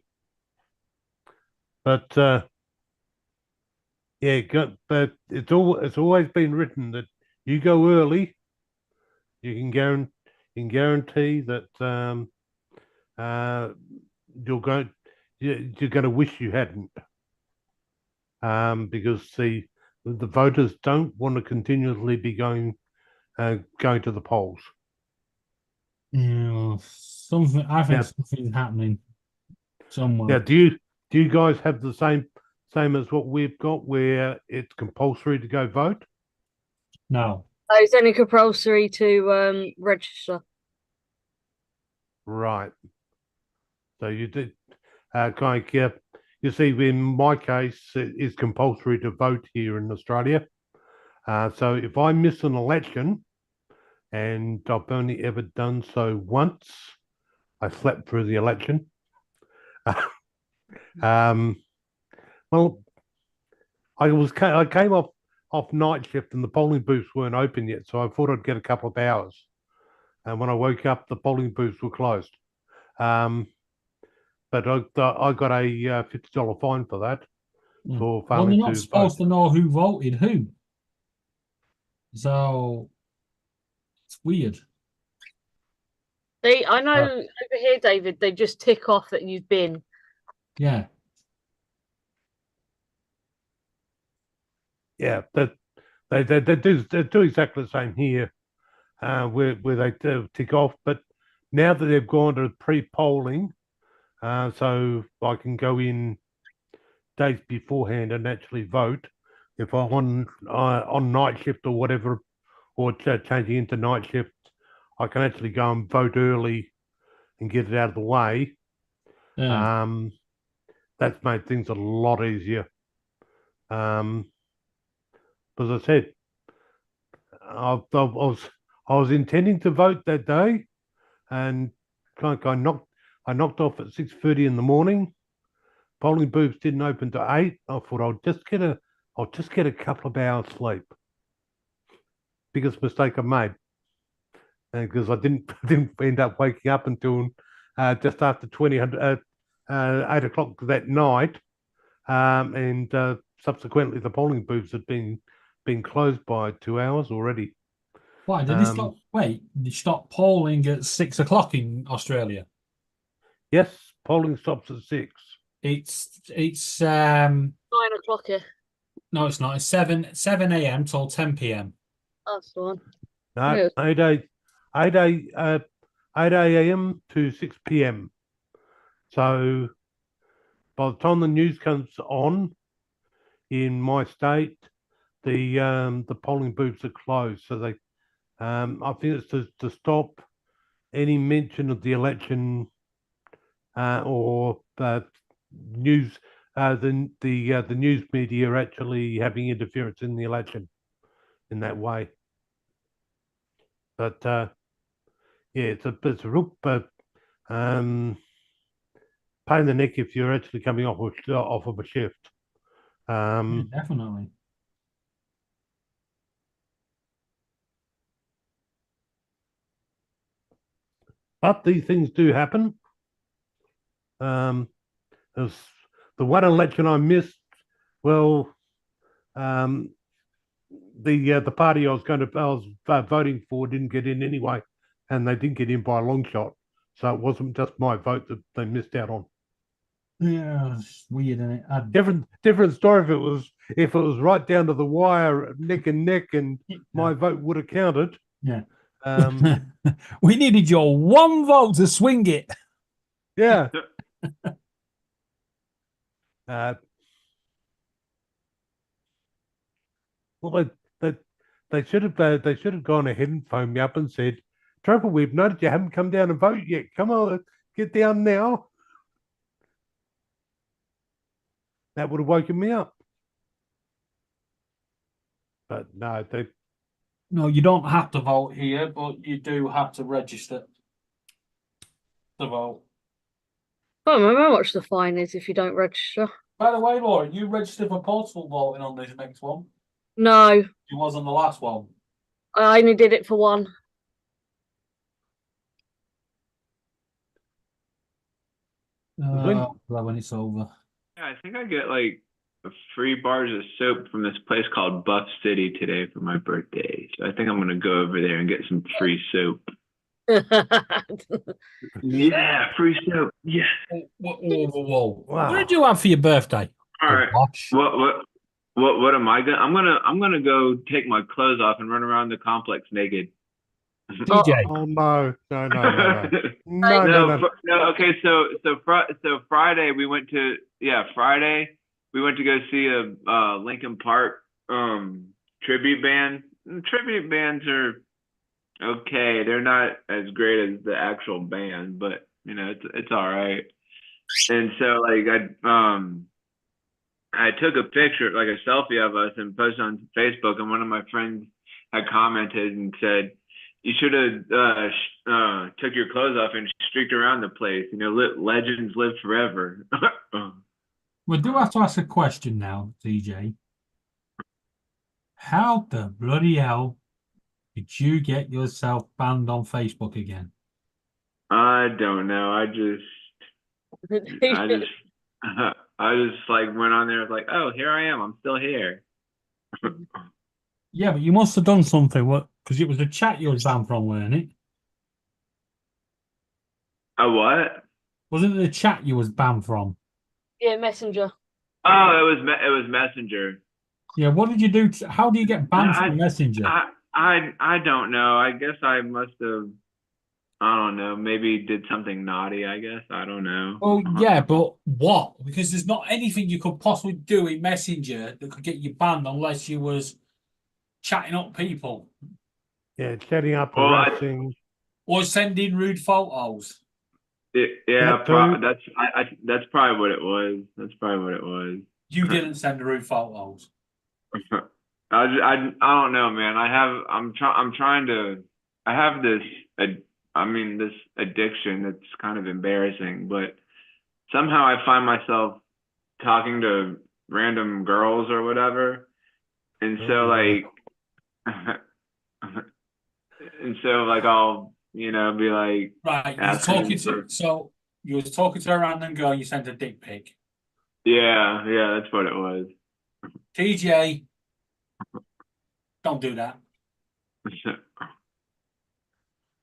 but it's always been written that you go early, you can guarantee that you're going to wish you hadn't, because the voters don't want to continuously be going to the polls. Yeah, something. I think something's happening somewhere. Yeah. Do you guys have the same as what we've got, where it's compulsory to go vote? No. It's only compulsory to register. Right. So you did you see, in my case, it is compulsory to vote here in Australia. So if I miss an election, and I've only ever done so once, I slept through the election. Well, I came off night shift and the polling booths weren't open yet, so I thought I'd get a couple of hours. And when I woke up, the polling booths were closed. But I got a $50 fine for that. For Well, they're failing not to supposed vote. to know who voted who. So it's weird. I know over here, David, they just tick off that you've been. Yeah. Yeah, they do exactly the same here, where they tick off. But now that they've gone to pre-polling, so I can go in days beforehand and actually vote. If I'm on night shift or whatever, or changing into night shift, I can actually go and vote early and get it out of the way. Yeah. That's made things a lot easier. As I said, I was intending to vote that day, and I knocked off at 6:30 in the morning. Polling booths didn't open till 8. I thought I'll just get a couple of hours sleep. Biggest mistake I made, because I didn't end up waking up until just after 8 o'clock that night, and subsequently the polling booths had been closed by 2 hours already. Why did they stop? Wait, they stopped polling at 6 o'clock in Australia? Yes, polling stops at 6. It's 9 o'clock here. no, it's not. It's 7 a.m. till 10 p.m. That's the one. No, Yeah. 8 a.m. to 6 p.m. So by the time the news comes on in my state, the polling booths are closed. So they, I think it's to stop any mention of the election or news, the news media actually having interference in the election in that way. But yeah, it's a real pain in the neck if you're actually coming off of a shift. Yeah, definitely. But these things do happen. There's the one election I missed. Well, the party I was voting for didn't get in anyway, and they didn't get in by a long shot. So it wasn't just my vote that they missed out on. Yeah, it's weird, isn't it? Different story if it was right down to the wire, neck and neck, and my vote would have counted. Yeah. We needed your one vote to swing it. Yeah. Well, they should have gone ahead and phoned me up and said, Trevor, we've noticed you haven't come down and vote yet. Come on, get down now. That would have woken me up. But no, they No, you don't have to vote here, but you do have to register to vote. I don't remember how much the fine is if you don't register. By the way, Laura, you registered for postal voting on this next one. No, You was on the last one. I only did it for one. When it's over. Yeah, I think I get like free bars of soap from this place called Buff City today for my birthday. So I think I'm gonna go over there and get some free soap. Yeah, free soap. Yeah. Whoa. Wow. What did you have for your birthday? All right. Gosh. What am I gonna? I'm gonna go take my clothes off and run around the complex naked. TJ. Oh no. No. Okay, so Friday we went to go see a Linkin Park tribute band. Tribute bands are okay. They're not as great as the actual band, but you know it's all right. And so like I took a picture, like a selfie of us, and posted on Facebook, and one of my friends had commented and said, "You should have took your clothes off and streaked around the place. You know, legends live forever." We do have to ask a question now, TJ. How the bloody hell did you get yourself banned on Facebook again? I don't know. I just like went on there, like, oh, here I am. I'm still here. Yeah, but you must have done something. What? Because it was the chat you was banned from, weren't it? A what? Wasn't it the chat you was banned from? Yeah, Messenger. Oh, it was Messenger. Yeah, what did you do? How do you get banned from Messenger? I don't know. I guess I must have. I don't know. Maybe did something naughty. I guess I don't know. Oh yeah, but what? Because there's not anything you could possibly do in Messenger that could get you banned unless you was chatting up people Yeah, chatting up, Well, harassing. or sending rude photos. Yeah, That too. that's probably what it was. That's probably what it was. You didn't send the rude photos. I don't know, man. I'm trying to. I have this. This addiction that's kind of embarrassing, but somehow I find myself talking to random girls or whatever, and so like, I'll be like, Right, you was talking to a random girl. You sent a dick pic. yeah, that's what it was. TJ, don't do that.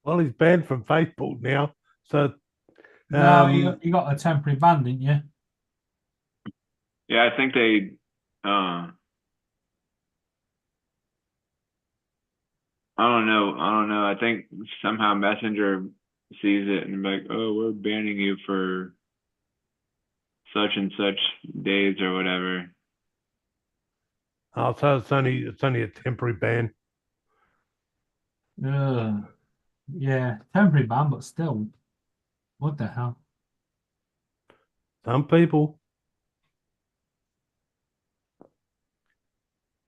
Well, he's banned from Facebook now. So No, you got a temporary ban, didn't you? Yeah, I think they. I don't know. I think somehow Messenger sees it and like, oh, we're banning you for such and such days or whatever. oh, so it's only a temporary ban. Yeah, temporary ban, but still, what the hell? Some people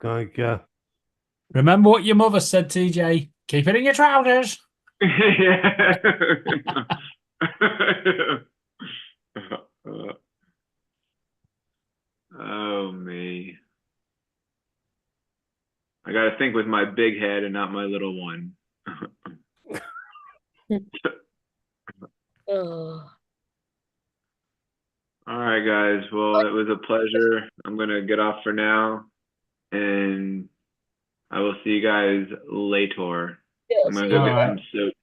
like Remember what your mother said, TJ? Keep it in your trousers. Yeah. Oh me. I gotta think with my big head and not my little one. Oh. All right, guys. Well, it was a pleasure. I'm gonna get off for now, and I will see you guys later. I'm gonna go get some soup.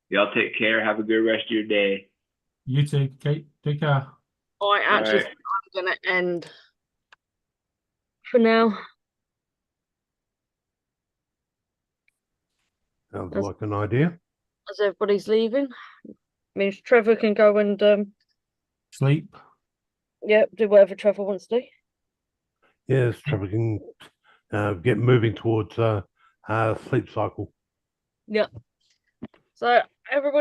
Y'all take care. Have a good rest of your day. You too. Take care. I actually think I'm going to end for now. sounds like an idea. As everybody's leaving, means Trevor can go and Sleep. do whatever Trevor wants to do. Yes, Trevor can get moving towards sleep cycle. Yep. So everybody.